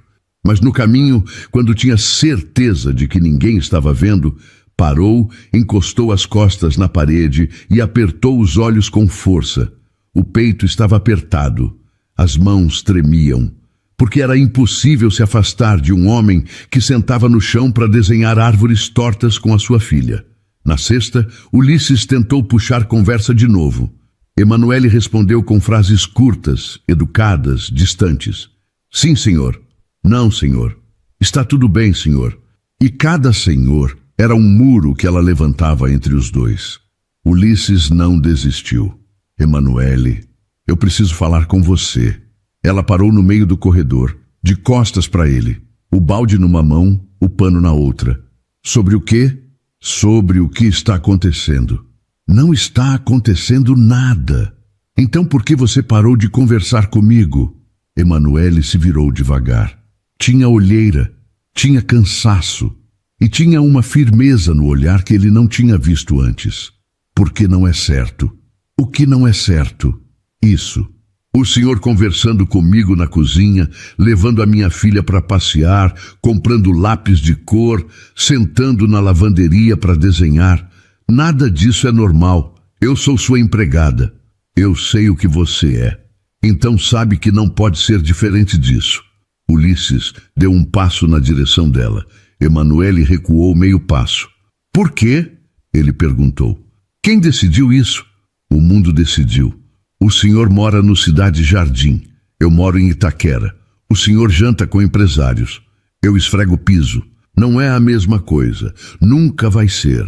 Mas no caminho, quando tinha certeza de que ninguém estava vendo, parou, encostou as costas na parede e apertou os olhos com força. O peito estava apertado, as mãos tremiam, porque era impossível se afastar de um homem que sentava no chão para desenhar árvores tortas com a sua filha. Na sexta, Ulisses tentou puxar conversa de novo. Emanuele respondeu com frases curtas, educadas, distantes. Sim, senhor. Não, senhor. Está tudo bem, senhor. E cada senhor era um muro que ela levantava entre os dois. Ulisses não desistiu. Emanuele, eu preciso falar com você. Ela parou no meio do corredor, de costas para ele, o balde numa mão, o pano na outra. Sobre o quê? Sobre o que está acontecendo. Não está acontecendo nada. Então por que você parou de conversar comigo? Emanuele se virou devagar. Tinha olheira, tinha cansaço e tinha uma firmeza no olhar que ele não tinha visto antes. Porque não é certo. O que não é certo? Isso. O senhor conversando comigo na cozinha, levando a minha filha para passear, comprando lápis de cor, sentando na lavanderia para desenhar. Nada disso é normal. Eu sou sua empregada. Eu sei o que você é. Então sabe que não pode ser diferente disso. Ulisses deu um passo na direção dela. Emanuele recuou meio passo. Por quê? Ele perguntou. Quem decidiu isso? O mundo decidiu. O senhor mora no Cidade Jardim. Eu moro em Itaquera. O senhor janta com empresários. Eu esfrego o piso. Não é a mesma coisa. Nunca vai ser.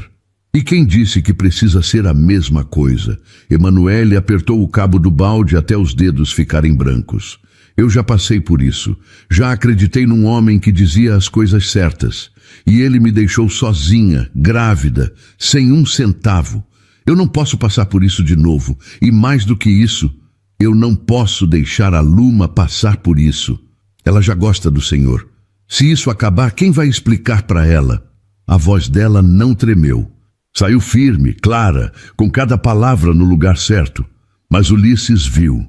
E quem disse que precisa ser a mesma coisa? Emanuele apertou o cabo do balde até os dedos ficarem brancos. Eu já passei por isso. Já acreditei num homem que dizia as coisas certas. E ele me deixou sozinha, grávida, sem um centavo. Eu não posso passar por isso de novo. E mais do que isso, eu não posso deixar a Luma passar por isso. Ela já gosta do senhor. Se isso acabar, quem vai explicar para ela? A voz dela não tremeu. Saiu firme, clara, com cada palavra no lugar certo. Mas Ulisses viu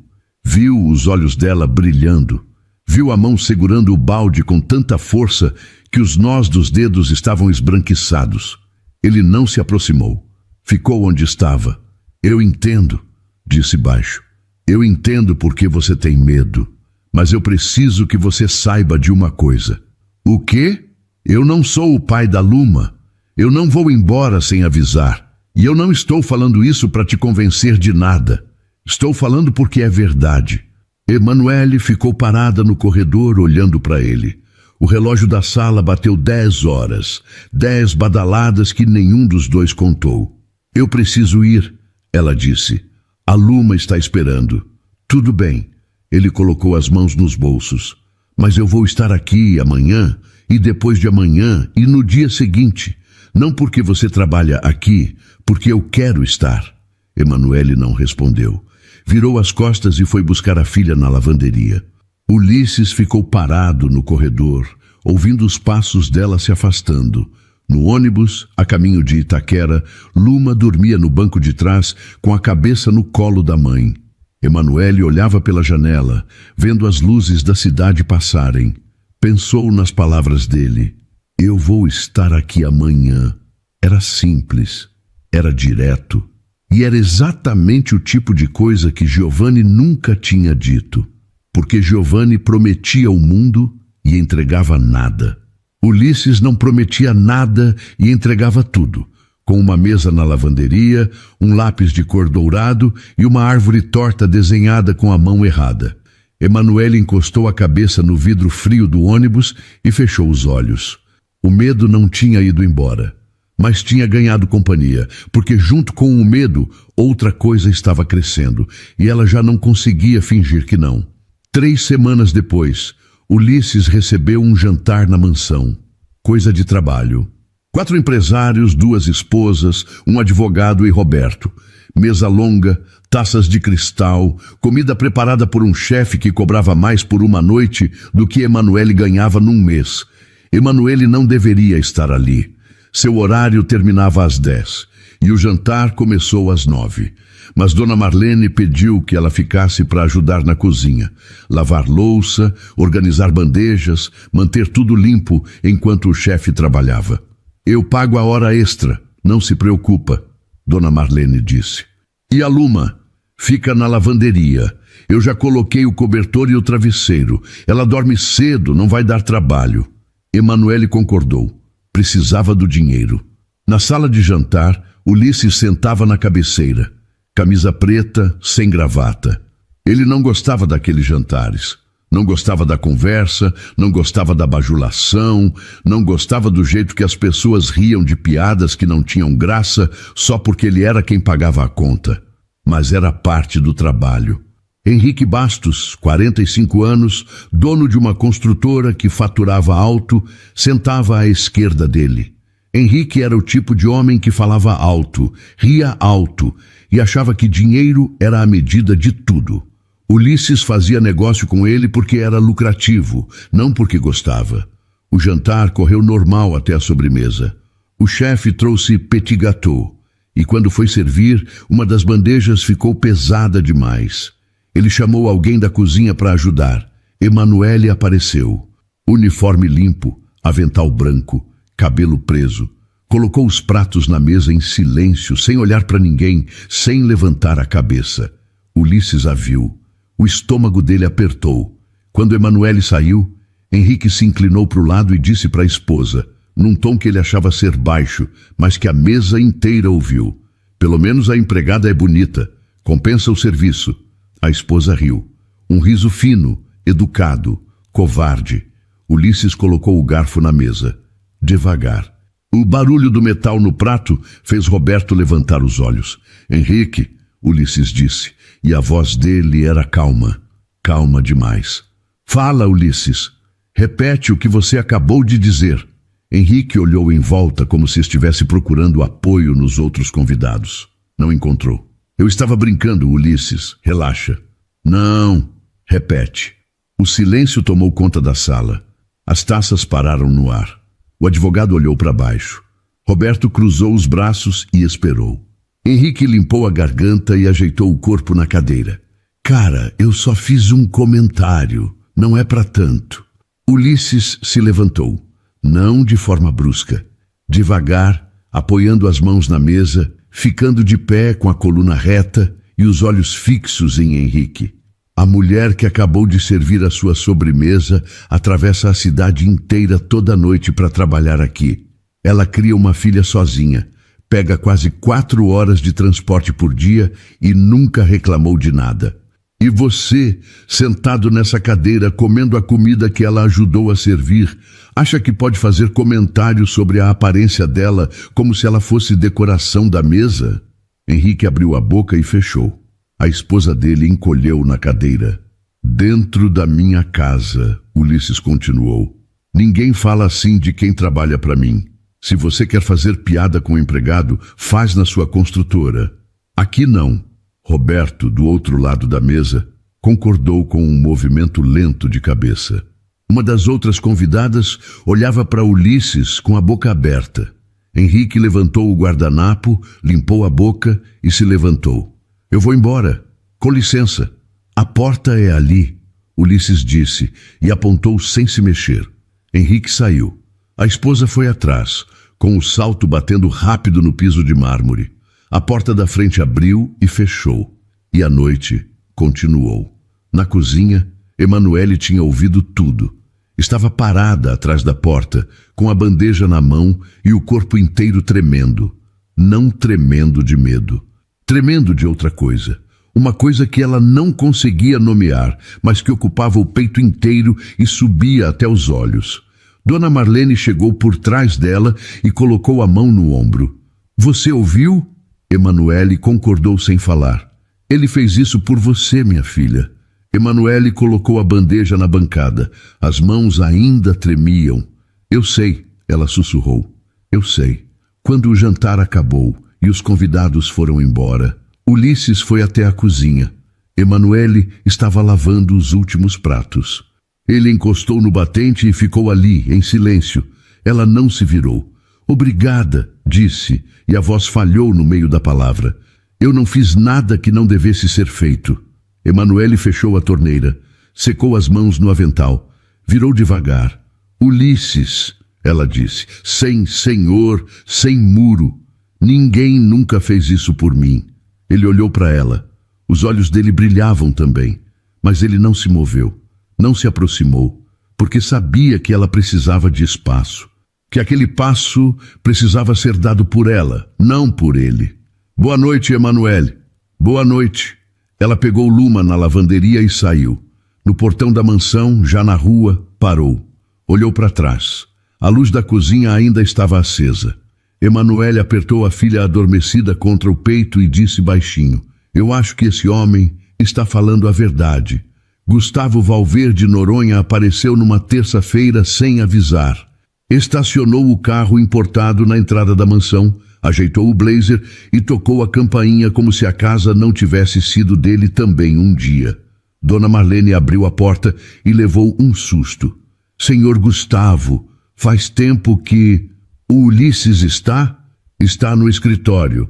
os olhos dela brilhando. Viu a mão segurando o balde com tanta força que os nós dos dedos estavam esbranquiçados. Ele não se aproximou. Ficou onde estava. Eu entendo, disse baixo. Eu entendo porque você tem medo. Mas eu preciso que você saiba de uma coisa. O quê? Eu não sou o pai da Luma. Eu não vou embora sem avisar. E eu não estou falando isso para te convencer de nada. Estou falando porque é verdade. Emanuele ficou parada no corredor olhando para ele. O relógio da sala bateu 10 horas. 10 badaladas que nenhum dos dois contou. Eu preciso ir, ela disse. A Luma está esperando. Tudo bem. Ele colocou as mãos nos bolsos. Mas eu vou estar aqui amanhã, e depois de amanhã, e no dia seguinte. Não porque você trabalha aqui, porque eu quero estar. Emanuele não respondeu. Virou as costas e foi buscar a filha na lavanderia. Ulisses ficou parado no corredor, ouvindo os passos dela se afastando. No ônibus, a caminho de Itaquera, Luma dormia no banco de trás com a cabeça no colo da mãe. Emanuele olhava pela janela, vendo as luzes da cidade passarem. Pensou nas palavras dele. Eu vou estar aqui amanhã. Era simples, era direto. E era exatamente o tipo de coisa que Giovanni nunca tinha dito. Porque Giovanni prometia o mundo e entregava nada. Ulisses não prometia nada e entregava tudo. Com uma mesa na lavanderia, um lápis de cor dourado e uma árvore torta desenhada com a mão errada. Emanuele encostou a cabeça no vidro frio do ônibus e fechou os olhos. O medo não tinha ido embora, mas tinha ganhado companhia, porque junto com o medo, outra coisa estava crescendo, e ela já não conseguia fingir que não. 3 semanas depois, Ulisses recebeu um jantar na mansão. Coisa de trabalho. 4 empresários, 2 esposas, um advogado e Roberto. Mesa longa, taças de cristal, comida preparada por um chefe que cobrava mais por uma noite do que Emanuele ganhava num mês. Emanuele não deveria estar ali. Seu horário terminava às 10 e o jantar começou às 9. Mas Dona Marlene pediu que ela ficasse para ajudar na cozinha, lavar louça, organizar bandejas, manter tudo limpo enquanto o chefe trabalhava. Eu pago a hora extra, não se preocupa, Dona Marlene disse. E a Luma? Fica na lavanderia. Eu já coloquei o cobertor e o travesseiro. Ela dorme cedo, não vai dar trabalho. Emanuele concordou. Precisava do dinheiro. Na sala de jantar, Ulisses sentava na cabeceira. Camisa preta, sem gravata. Ele não gostava daqueles jantares. Não gostava da conversa, não gostava da bajulação, não gostava do jeito que as pessoas riam de piadas que não tinham graça só porque ele era quem pagava a conta. Mas era parte do trabalho. Henrique Bastos, 45 anos, dono de uma construtora que faturava alto, sentava à esquerda dele. Henrique era o tipo de homem que falava alto, ria alto e achava que dinheiro era a medida de tudo. Ulisses fazia negócio com ele porque era lucrativo, não porque gostava. O jantar correu normal até a sobremesa. O chefe trouxe petit gâteau e quando foi servir, uma das bandejas ficou pesada demais. Ele chamou alguém da cozinha para ajudar. Emanuele apareceu. Uniforme limpo, avental branco, cabelo preso. Colocou os pratos na mesa em silêncio, sem olhar para ninguém, sem levantar a cabeça. Ulisses a viu. O estômago dele apertou. Quando Emanuele saiu, Henrique se inclinou para o lado e disse para a esposa, num tom que ele achava ser baixo, mas que a mesa inteira ouviu. Pelo menos a empregada é bonita. Compensa o serviço. A esposa riu. Um riso fino, educado, covarde. Ulisses colocou o garfo na mesa. Devagar. O barulho do metal no prato fez Roberto levantar os olhos. Henrique, Ulisses disse, e a voz dele era calma. Calma demais. Fala, Ulisses. Repete o que você acabou de dizer. Henrique olhou em volta como se estivesse procurando apoio nos outros convidados. Não encontrou. Eu estava brincando, Ulisses. Relaxa. Não. Repete. O silêncio tomou conta da sala. As taças pararam no ar. O advogado olhou para baixo. Roberto cruzou os braços e esperou. Henrique limpou a garganta e ajeitou o corpo na cadeira. Cara, eu só fiz um comentário. Não é para tanto. Ulisses se levantou. Não de forma brusca. Devagar, apoiando as mãos na mesa, ficando de pé com a coluna reta e os olhos fixos em Henrique. A mulher que acabou de servir a sua sobremesa atravessa a cidade inteira toda noite para trabalhar aqui. Ela cria uma filha sozinha, pega quase 4 horas de transporte por dia e nunca reclamou de nada. E você, sentado nessa cadeira comendo a comida que ela ajudou a servir, acha que pode fazer comentários sobre a aparência dela como se ela fosse decoração da mesa? Henrique abriu a boca e fechou. A esposa dele encolheu na cadeira. Dentro da minha casa, Ulisses continuou. Ninguém fala assim de quem trabalha para mim. Se você quer fazer piada com o empregado, faz na sua construtora. Aqui não. Roberto, do outro lado da mesa, concordou com um movimento lento de cabeça. Uma das outras convidadas olhava para Ulisses com a boca aberta. Henrique levantou o guardanapo, limpou a boca e se levantou. Eu vou embora. Com licença, a porta é ali, Ulisses disse e apontou sem se mexer. Henrique saiu. A esposa foi atrás, com o salto batendo rápido no piso de mármore. A porta da frente abriu e fechou. E a noite continuou. Na cozinha, Emanuele tinha ouvido tudo. Estava parada atrás da porta, com a bandeja na mão e o corpo inteiro tremendo. Não tremendo de medo. Tremendo de outra coisa. Uma coisa que ela não conseguia nomear, mas que ocupava o peito inteiro e subia até os olhos. Dona Marlene chegou por trás dela e colocou a mão no ombro. Você ouviu? Emanuele concordou sem falar. Ele fez isso por você, minha filha. Emanuele colocou a bandeja na bancada. As mãos ainda tremiam. Eu sei, ela sussurrou. Eu sei. Quando o jantar acabou e os convidados foram embora, Ulisses foi até a cozinha. Emanuele estava lavando os últimos pratos. Ele encostou no batente e ficou ali, em silêncio. Ela não se virou. Obrigada, disse, e a voz falhou no meio da palavra. Eu não fiz nada que não devesse ser feito. Emanuele fechou a torneira, secou as mãos no avental, virou devagar. Ulisses, ela disse, sem senhor, sem muro. Ninguém nunca fez isso por mim. Ele olhou para ela. Os olhos dele brilhavam também, mas ele não se moveu, não se aproximou, porque sabia que ela precisava de espaço, que aquele passo precisava ser dado por ela, não por ele. Boa noite, Emanuele. Boa noite. Ela pegou Luma na lavanderia e saiu. No portão da mansão, já na rua, parou. Olhou para trás. A luz da cozinha ainda estava acesa. Emanuele apertou a filha adormecida contra o peito e disse baixinho: eu acho que esse homem está falando a verdade. Gustavo Valverde Noronha apareceu numa terça-feira sem avisar. Estacionou o carro importado na entrada da mansão, ajeitou o blazer e tocou a campainha como se a casa não tivesse sido dele também um dia. Dona Marlene abriu a porta e levou um susto. Senhor Gustavo, faz tempo que... O Ulisses está? Está no escritório.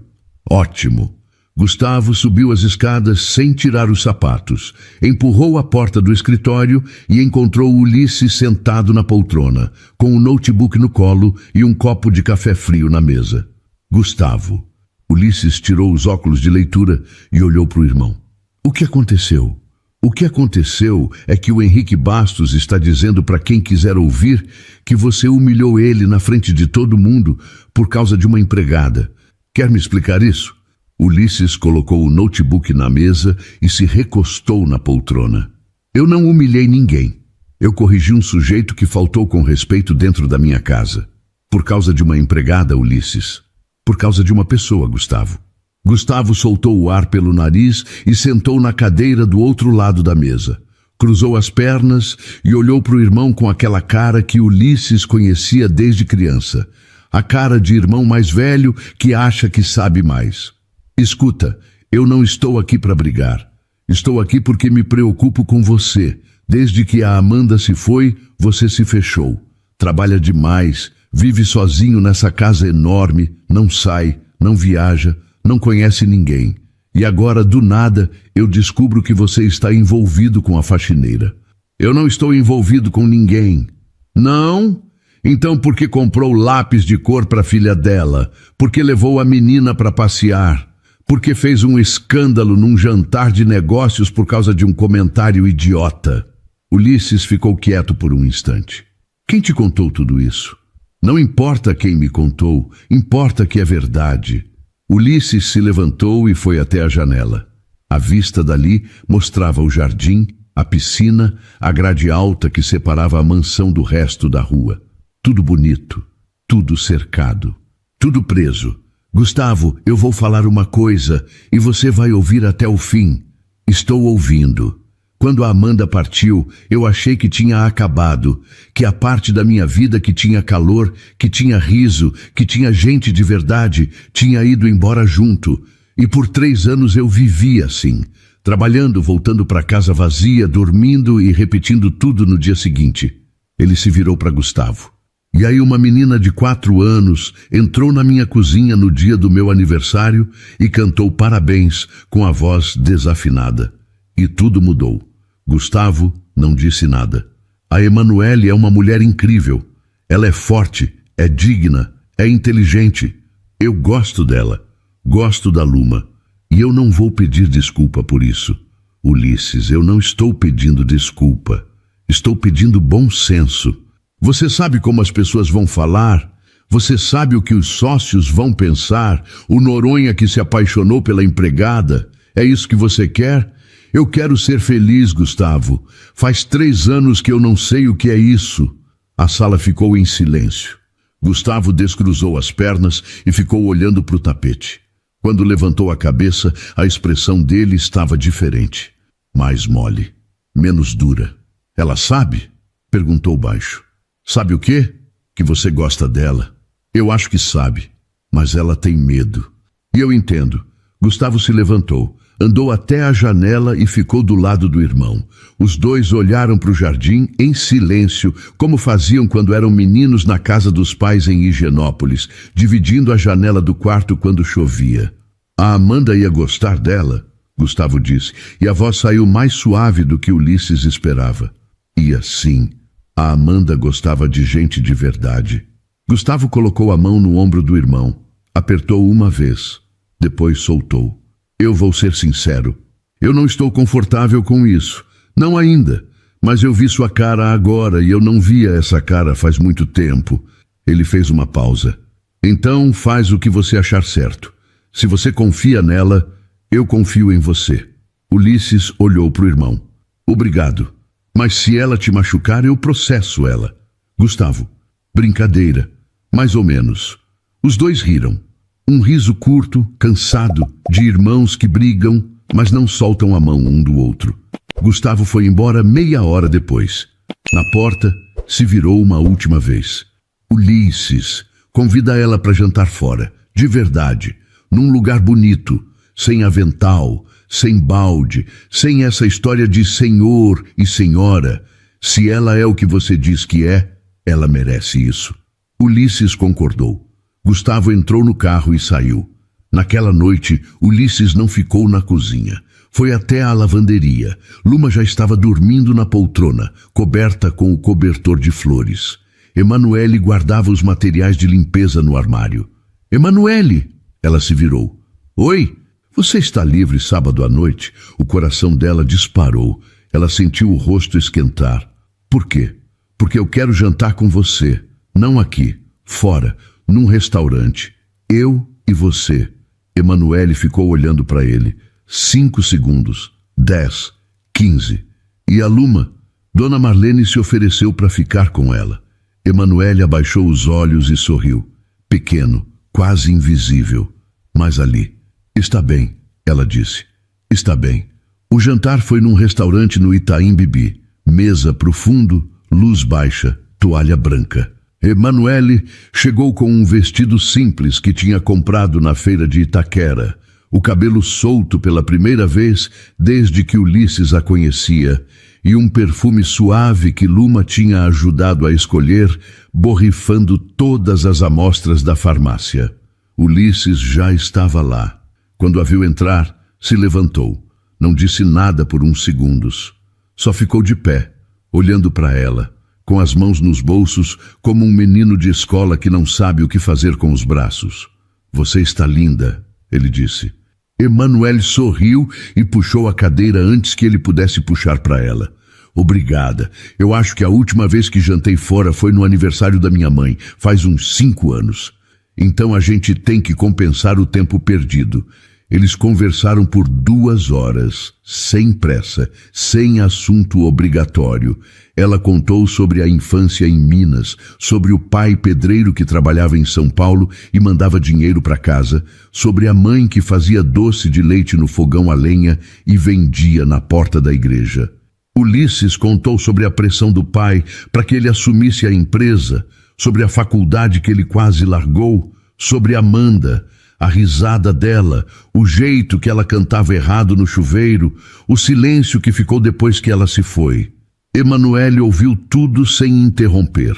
Ótimo. Gustavo subiu as escadas sem tirar os sapatos, empurrou a porta do escritório e encontrou Ulisses sentado na poltrona, com um notebook no colo e um copo de café frio na mesa. Gustavo. Ulisses tirou os óculos de leitura e olhou para o irmão. O que aconteceu? O que aconteceu é que o Henrique Bastos está dizendo para quem quiser ouvir que você humilhou ele na frente de todo mundo por causa de uma empregada. Quer me explicar isso? Ulisses colocou o notebook na mesa e se recostou na poltrona. Eu não humilhei ninguém. Eu corrigi um sujeito que faltou com respeito dentro da minha casa. Por causa de uma empregada, Ulisses. Por causa de uma pessoa, Gustavo. Gustavo soltou o ar pelo nariz e sentou na cadeira do outro lado da mesa. Cruzou as pernas e olhou para o irmão com aquela cara que Ulisses conhecia desde criança. A cara de irmão mais velho que acha que sabe mais. Escuta, eu não estou aqui para brigar. Estou aqui porque me preocupo com você. Desde que a Amanda se foi, você se fechou. Trabalha demais, vive sozinho nessa casa enorme, não sai, não viaja, não conhece ninguém. E agora, do nada, eu descubro que você está envolvido com a faxineira. Eu não estou envolvido com ninguém. Não? Então por que comprou lápis de cor para a filha dela? Por que levou a menina para passear? Por que fez um escândalo num jantar de negócios por causa de um comentário idiota? Ulisses ficou quieto por um instante. Quem te contou tudo isso? Não importa quem me contou, importa que é verdade. Ulisses se levantou e foi até a janela. A vista dali mostrava o jardim, a piscina, a grade alta que separava a mansão do resto da rua. Tudo bonito, tudo cercado, tudo preso. Gustavo, eu vou falar uma coisa e você vai ouvir até o fim. Estou ouvindo. Quando a Amanda partiu, eu achei que tinha acabado, que a parte da minha vida que tinha calor, que tinha riso, que tinha gente de verdade, tinha ido embora junto. E por 3 anos eu vivi assim, trabalhando, voltando para casa vazia, dormindo e repetindo tudo no dia seguinte. Ele se virou para Gustavo. E aí uma menina de 4 anos entrou na minha cozinha no dia do meu aniversário e cantou parabéns com a voz desafinada. E tudo mudou. Gustavo não disse nada. A Emanuele é uma mulher incrível. Ela é forte, é digna, é inteligente. Eu gosto dela. Gosto da Luma. E eu não vou pedir desculpa por isso. Ulisses, eu não estou pedindo desculpa. Estou pedindo bom senso. Você sabe como as pessoas vão falar? Você sabe o que os sócios vão pensar? O Noronha que se apaixonou pela empregada? É isso que você quer? Eu quero ser feliz, Gustavo. Faz 3 anos que eu não sei o que é isso. A sala ficou em silêncio. Gustavo descruzou as pernas e ficou olhando para o tapete. Quando levantou a cabeça, a expressão dele estava diferente. Mais mole, menos dura. Ela sabe? Perguntou baixo. Sabe o quê? Que você gosta dela. Eu acho que sabe, mas ela tem medo. E eu entendo. Gustavo se levantou, andou até a janela e ficou do lado do irmão. Os dois olharam para o jardim em silêncio, como faziam quando eram meninos na casa dos pais em Higienópolis, dividindo a janela do quarto quando chovia. A Amanda ia gostar dela, Gustavo disse, e a voz saiu mais suave do que Ulisses esperava. Ia sim. A Amanda gostava de gente de verdade. Gustavo colocou a mão no ombro do irmão. Apertou uma vez. Depois soltou. Eu vou ser sincero. Eu não estou confortável com isso. Não ainda. Mas eu vi sua cara agora e eu não via essa cara faz muito tempo. Ele fez uma pausa. Então faz o que você achar certo. Se você confia nela, eu confio em você. Ulisses olhou para o irmão. Obrigado. Mas se ela te machucar, eu processo ela. Gustavo, brincadeira, mais ou menos. Os dois riram. Um riso curto, cansado, de irmãos que brigam, mas não soltam a mão um do outro. Gustavo foi embora meia hora depois. Na porta, se virou uma última vez. Ulisses, convida ela para jantar fora, de verdade, num lugar bonito, sem avental, sem balde, sem essa história de senhor e senhora. Se ela é o que você diz que é, ela merece isso. Ulisses concordou. Gustavo entrou no carro e saiu. Naquela noite, Ulisses não ficou na cozinha. Foi até a lavanderia. Luma já estava dormindo na poltrona, coberta com o cobertor de flores. Emanuele guardava os materiais de limpeza no armário. Emanuele! Ela se virou. Oi? Você está livre sábado à noite? O coração dela disparou. Ela sentiu o rosto esquentar. Por quê? Porque eu quero jantar com você. Não aqui, fora, num restaurante. Eu e você. Emanuele ficou olhando para ele. 5 segundos. 10. 15. E a Luma? Dona Marlene se ofereceu para ficar com ela. Emanuele abaixou os olhos e sorriu. Pequeno, quase invisível. Mas ali. Está bem, ela disse. Está bem. O jantar foi num restaurante no Itaim Bibi. Mesa pro fundo, luz baixa, toalha branca. Emanuele chegou com um vestido simples que tinha comprado na feira de Itaquera. O cabelo solto pela primeira vez desde que Ulisses a conhecia. E um perfume suave que Luma tinha ajudado a escolher, borrifando todas as amostras da farmácia. Ulisses já estava lá. Quando a viu entrar, se levantou. Não disse nada por uns segundos. Só ficou de pé, olhando para ela, com as mãos nos bolsos, como um menino de escola que não sabe o que fazer com os braços. Você está linda, ele disse. Emanuele sorriu e puxou a cadeira antes que ele pudesse puxar para ela. Obrigada. Eu acho que a última vez que jantei fora foi no aniversário da minha mãe, faz uns 5 anos. Então a gente tem que compensar o tempo perdido. Eles conversaram por 2 horas, sem pressa, sem assunto obrigatório. Ela contou sobre a infância em Minas, sobre o pai pedreiro que trabalhava em São Paulo e mandava dinheiro para casa, sobre a mãe que fazia doce de leite no fogão a lenha e vendia na porta da igreja. Ulisses contou sobre a pressão do pai para que ele assumisse a empresa, sobre a faculdade que ele quase largou, sobre Amanda, a risada dela, o jeito que ela cantava errado no chuveiro, o silêncio que ficou depois que ela se foi. Emanuele ouviu tudo sem interromper.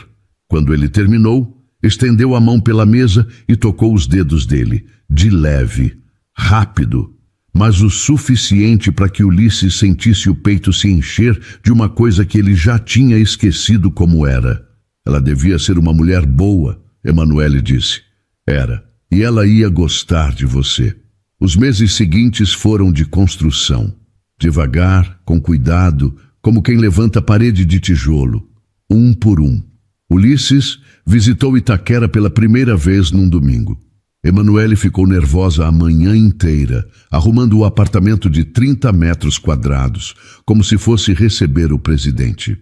Quando ele terminou, estendeu a mão pela mesa e tocou os dedos dele, de leve, rápido, mas o suficiente para que Ulisses sentisse o peito se encher de uma coisa que ele já tinha esquecido como era. Ela devia ser uma mulher boa, Emanuele disse. Era, e ela ia gostar de você. Os meses seguintes foram de construção. Devagar, com cuidado, como quem levanta a parede de tijolo, um por um. Ulisses visitou Itaquera pela primeira vez num domingo. Emanuele ficou nervosa a manhã inteira, arrumando o apartamento de 30 metros quadrados, como se fosse receber o presidente.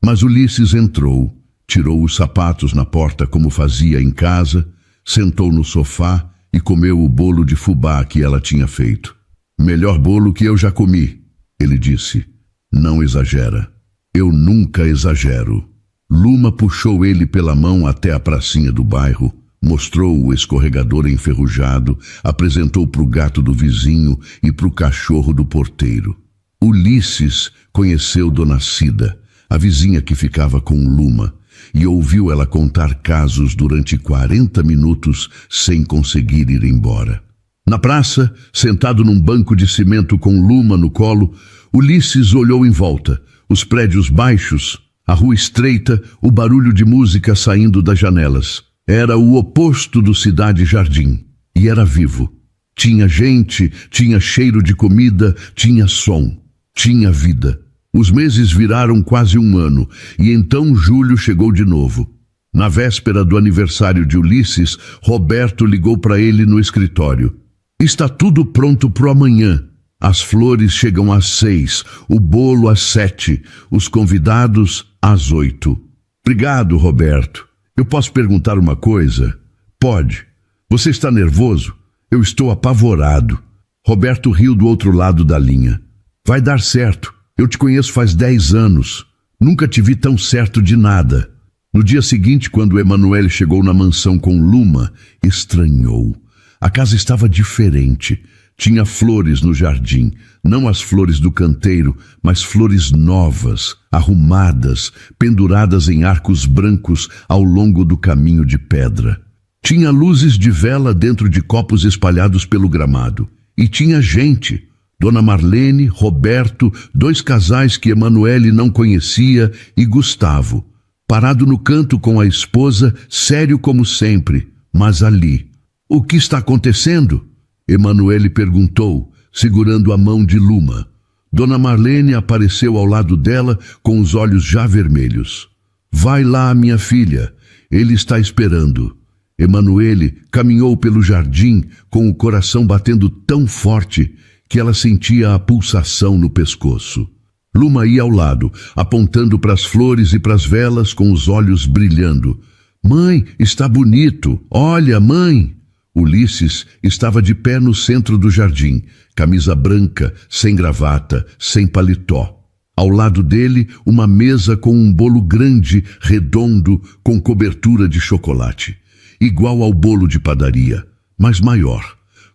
Mas Ulisses entrou, tirou os sapatos na porta como fazia em casa, sentou no sofá e comeu o bolo de fubá que ela tinha feito. Melhor bolo que eu já comi, ele disse. Não exagera. Eu nunca exagero. Luma puxou ele pela mão até a pracinha do bairro, mostrou o escorregador enferrujado, apresentou para o gato do vizinho e para o cachorro do porteiro. Ulisses conheceu Dona Cida, a vizinha que ficava com Luma, e ouviu ela contar casos durante 40 minutos sem conseguir ir embora. Na praça, sentado num banco de cimento com Luma no colo, Ulisses olhou em volta, os prédios baixos, a rua estreita, o barulho de música saindo das janelas. Era o oposto do Cidade Jardim, e era vivo. Tinha gente, tinha cheiro de comida, tinha som, tinha vida. Os meses viraram quase um ano, e então julho chegou de novo. Na véspera do aniversário de Ulisses, Roberto ligou para ele no escritório. Está tudo pronto pro amanhã. As flores chegam às 6, o bolo às 7, os convidados às 8. Obrigado, Roberto. Eu posso perguntar uma coisa? Pode. Você está nervoso? Eu estou apavorado. Roberto riu do outro lado da linha. Vai dar certo. Eu te conheço faz 10 anos. Nunca te vi tão certo de nada. No dia seguinte, quando Emanuele chegou na mansão com Luma, estranhou. A casa estava diferente. Tinha flores no jardim, não as flores do canteiro, mas flores novas, arrumadas, penduradas em arcos brancos ao longo do caminho de pedra. Tinha luzes de vela dentro de copos espalhados pelo gramado. E tinha gente. Dona Marlene, Roberto, 2 casais que Emanuele não conhecia e Gustavo, parado no canto com a esposa, sério como sempre, mas ali. O que está acontecendo? Emanuele perguntou, segurando a mão de Luma. Dona Marlene apareceu ao lado dela com os olhos já vermelhos. Vai lá, minha filha, ele está esperando. Emanuele caminhou pelo jardim com o coração batendo tão forte que ela sentia a pulsação no pescoço. Luma ia ao lado, apontando para as flores e para as velas com os olhos brilhando. Mãe, está bonito. Olha, mãe. Ulisses estava de pé no centro do jardim, camisa branca, sem gravata, sem paletó. Ao lado dele, uma mesa com um bolo grande, redondo, com cobertura de chocolate. Igual ao bolo de padaria, mas maior,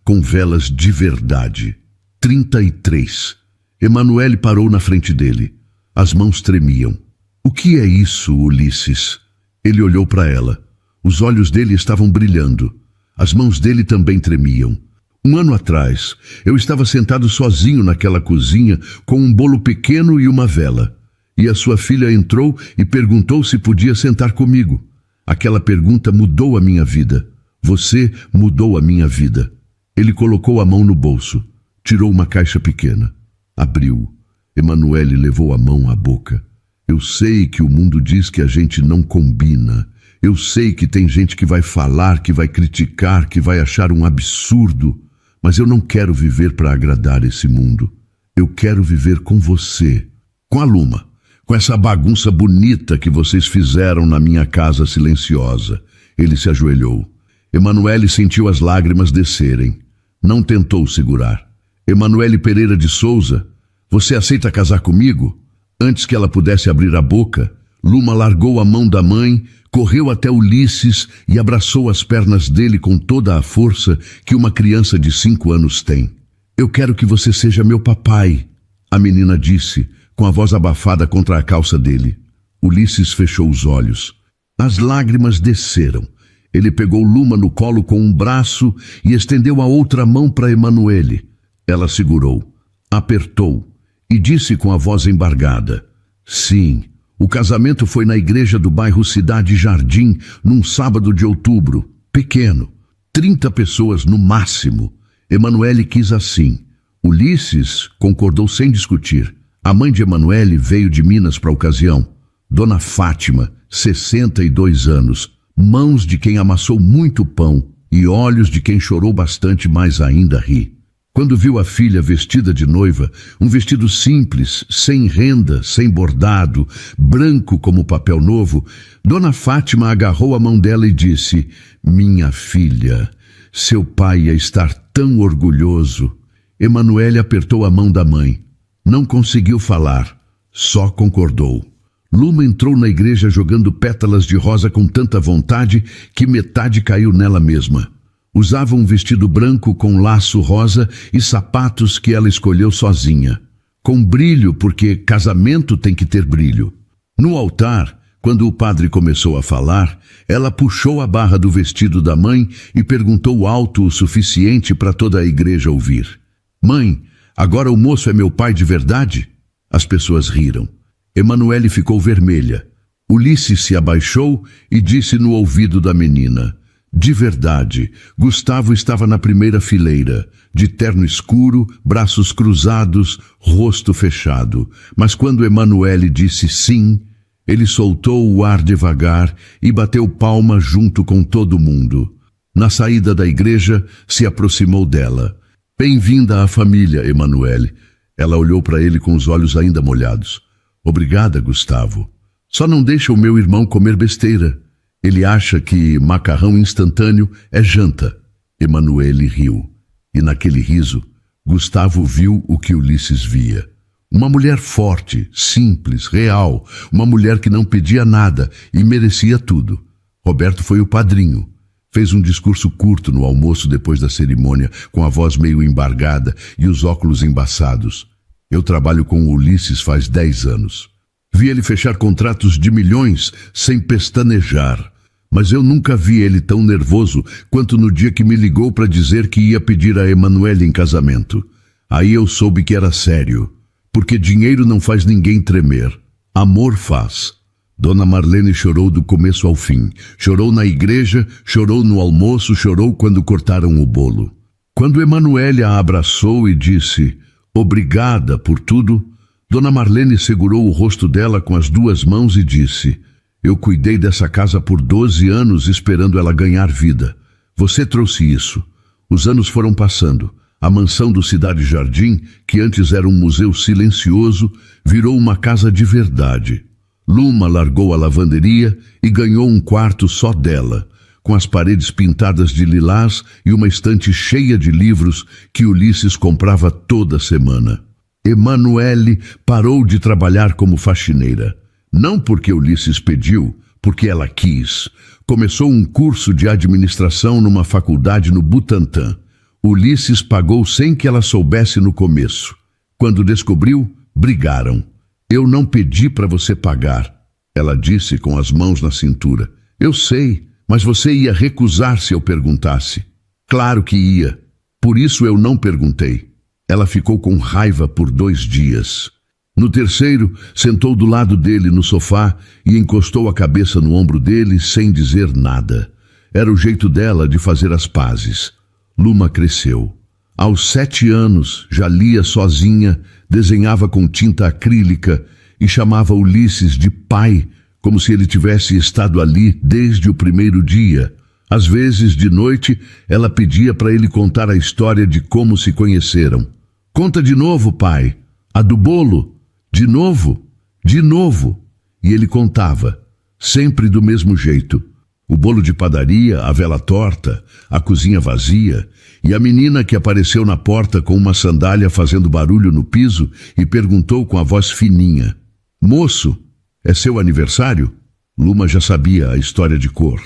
com velas de verdade. 33. Emanuele parou na frente dele. As mãos tremiam. O que é isso, Ulisses? Ele olhou para ela. Os olhos dele estavam brilhando. As mãos dele também tremiam. Um ano atrás, eu estava sentado sozinho naquela cozinha com um bolo pequeno e uma vela. E a sua filha entrou e perguntou se podia sentar comigo. Aquela pergunta mudou a minha vida. Você mudou a minha vida. Ele colocou a mão no bolso. Tirou uma caixa pequena. Abriu. Emanuele levou a mão à boca. Eu sei que o mundo diz que a gente não combina. Eu sei que tem gente que vai falar, que vai criticar, que vai achar um absurdo. Mas eu não quero viver para agradar esse mundo. Eu quero viver com você. Com a Luma. Com essa bagunça bonita que vocês fizeram na minha casa silenciosa. Ele se ajoelhou. Emanuele sentiu as lágrimas descerem. Não tentou segurar. Emanuele Pereira de Souza, você aceita casar comigo? Antes que ela pudesse abrir a boca, Luma largou a mão da mãe, correu até Ulisses e abraçou as pernas dele com toda a força que uma criança de 5 anos tem. Eu quero que você seja meu papai, a menina disse, com a voz abafada contra a calça dele. Ulisses fechou os olhos. As lágrimas desceram. Ele pegou Luma no colo com um braço e estendeu a outra mão para Emanuele. Ela segurou, apertou e disse com a voz embargada: sim, o casamento foi na igreja do bairro Cidade Jardim, num sábado de outubro, pequeno, 30 pessoas no máximo. Emanuele quis assim. Ulisses concordou sem discutir. A mãe de Emanuele veio de Minas para a ocasião. Dona Fátima, 62 anos, mãos de quem amassou muito pão e olhos de quem chorou bastante, mas ainda ri. Quando viu a filha vestida de noiva, um vestido simples, sem renda, sem bordado, branco como papel novo, Dona Fátima agarrou a mão dela e disse: minha filha, seu pai ia estar tão orgulhoso. Emanuele apertou a mão da mãe. Não conseguiu falar, só concordou. Luma entrou na igreja jogando pétalas de rosa com tanta vontade que metade caiu nela mesma. Usava um vestido branco com laço rosa e sapatos que ela escolheu sozinha. Com brilho, porque casamento tem que ter brilho. No altar, quando o padre começou a falar, ela puxou a barra do vestido da mãe e perguntou alto o suficiente para toda a igreja ouvir: mãe, agora o moço é meu pai de verdade? As pessoas riram. Emanuele ficou vermelha. Ulisses se abaixou e disse no ouvido da menina: de verdade, Gustavo estava na primeira fileira, de terno escuro, braços cruzados, rosto fechado. Mas quando Emanuele disse sim, ele soltou o ar devagar e bateu palma junto com todo mundo. Na saída da igreja, se aproximou dela. Bem-vinda à família, Emanuele. Ela olhou para ele com os olhos ainda molhados. Obrigada, Gustavo. Só não deixa o meu irmão comer besteira. Ele acha que macarrão instantâneo é janta. Emanuele riu. E naquele riso, Gustavo viu o que Ulisses via. Uma mulher forte, simples, real. Uma mulher que não pedia nada e merecia tudo. Roberto foi o padrinho. Fez um discurso curto no almoço depois da cerimônia, com a voz meio embargada e os óculos embaçados. Eu trabalho com o Ulisses faz 10 anos. Vi ele fechar contratos de milhões sem pestanejar. Mas eu nunca vi ele tão nervoso quanto no dia que me ligou para dizer que ia pedir a Emanuele em casamento. Aí eu soube que era sério, porque dinheiro não faz ninguém tremer. Amor faz. Dona Marlene chorou do começo ao fim. Chorou na igreja, chorou no almoço, chorou quando cortaram o bolo. Quando Emanuele a abraçou e disse: obrigada por tudo, Dona Marlene segurou o rosto dela com as 2 mãos e disse: eu cuidei dessa casa por 12 anos esperando ela ganhar vida. Você trouxe isso. Os anos foram passando. A mansão do Cidade Jardim, que antes era um museu silencioso, virou uma casa de verdade. Luma largou a lavanderia e ganhou um quarto só dela, com as paredes pintadas de lilás e uma estante cheia de livros que Ulisses comprava toda semana. Emanuele parou de trabalhar como faxineira. Não porque Ulisses pediu, porque ela quis. Começou um curso de administração numa faculdade no Butantã. Ulisses pagou sem que ela soubesse no começo. Quando descobriu, brigaram. Eu não pedi para você pagar, ela disse com as mãos na cintura. Eu sei, mas você ia recusar se eu perguntasse. Claro que ia. Por isso eu não perguntei. Ela ficou com raiva por 2 dias. No terceiro, sentou do lado dele no sofá e encostou a cabeça no ombro dele sem dizer nada. Era o jeito dela de fazer as pazes. Luma cresceu. Aos 7 anos, já lia sozinha, desenhava com tinta acrílica e chamava Ulisses de pai, como se ele tivesse estado ali desde o primeiro dia. Às vezes, de noite, ela pedia para ele contar a história de como se conheceram. Conta de novo, pai. A do bolo. De novo. De novo. E ele contava, sempre do mesmo jeito. O bolo de padaria, a vela torta, a cozinha vazia e a menina que apareceu na porta com uma sandália fazendo barulho no piso e perguntou com a voz fininha: moço, é seu aniversário? Luma já sabia a história de cor,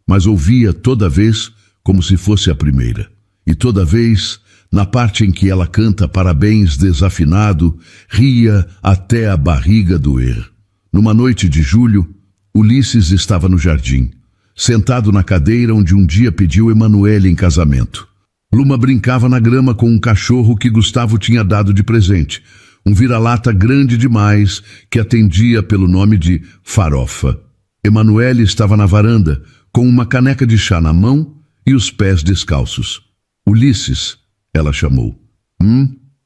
mas ouvia toda vez como se fosse a primeira. E toda vez, na parte em que ela canta parabéns desafinado, ria até a barriga doer. Numa noite de julho, Ulisses estava no jardim, sentado na cadeira onde um dia pediu Emanuele em casamento. Luma brincava na grama com um cachorro que Gustavo tinha dado de presente, um vira-lata grande demais que atendia pelo nome de Farofa. Emanuele estava na varanda, com uma caneca de chá na mão e os pés descalços. Ulisses, ela chamou.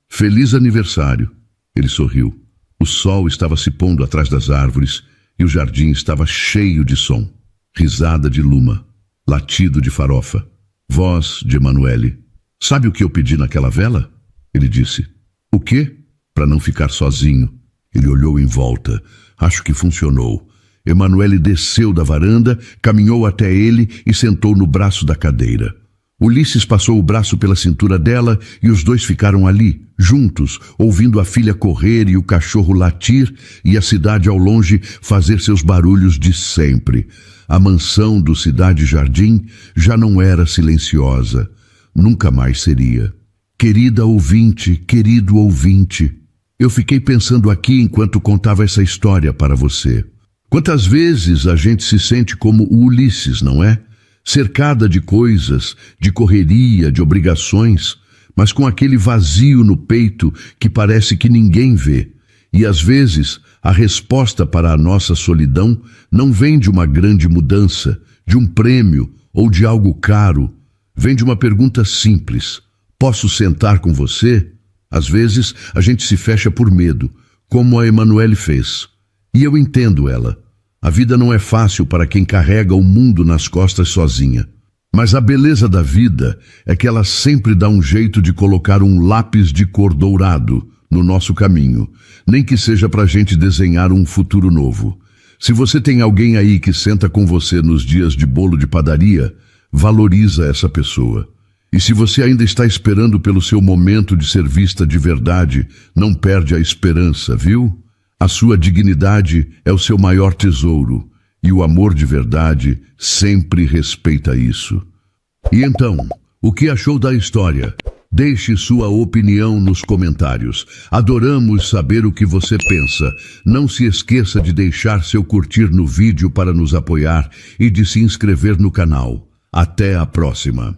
Feliz aniversário. Ele sorriu. O sol estava se pondo atrás das árvores e o jardim estava cheio de som. Risada de Luma, latido de Farofa, voz de Emanuele. Sabe o que eu pedi naquela vela? Ele disse. O quê? Para não ficar sozinho. Ele olhou em volta. Acho que funcionou. Emanuele desceu da varanda, caminhou até ele e sentou no braço da cadeira. Ulisses passou o braço pela cintura dela e os dois ficaram ali, juntos, ouvindo a filha correr e o cachorro latir e a cidade ao longe fazer seus barulhos de sempre. A mansão do Cidade Jardim já não era silenciosa. Nunca mais seria. Querida ouvinte, querido ouvinte, eu fiquei pensando aqui enquanto contava essa história para você. Quantas vezes a gente se sente como o Ulisses, não é? Cercada de coisas, de correria, de obrigações, mas com aquele vazio no peito que parece que ninguém vê. E às vezes a resposta para a nossa solidão não vem de uma grande mudança, de um prêmio ou de algo caro. Vem de uma pergunta simples. Posso sentar com você? Às vezes a gente se fecha por medo, como a Emanuele fez. E eu entendo ela. A vida não é fácil para quem carrega o mundo nas costas sozinha. Mas a beleza da vida é que ela sempre dá um jeito de colocar um lápis de cor dourado no nosso caminho, nem que seja para a gente desenhar um futuro novo. Se você tem alguém aí que senta com você nos dias de bolo de padaria, valoriza essa pessoa. E se você ainda está esperando pelo seu momento de ser vista de verdade, não perde a esperança, viu? A sua dignidade é o seu maior tesouro, e o amor de verdade sempre respeita isso. E então, o que achou da história? Deixe sua opinião nos comentários. Adoramos saber o que você pensa. Não se esqueça de deixar seu curtir no vídeo para nos apoiar e de se inscrever no canal. Até a próxima!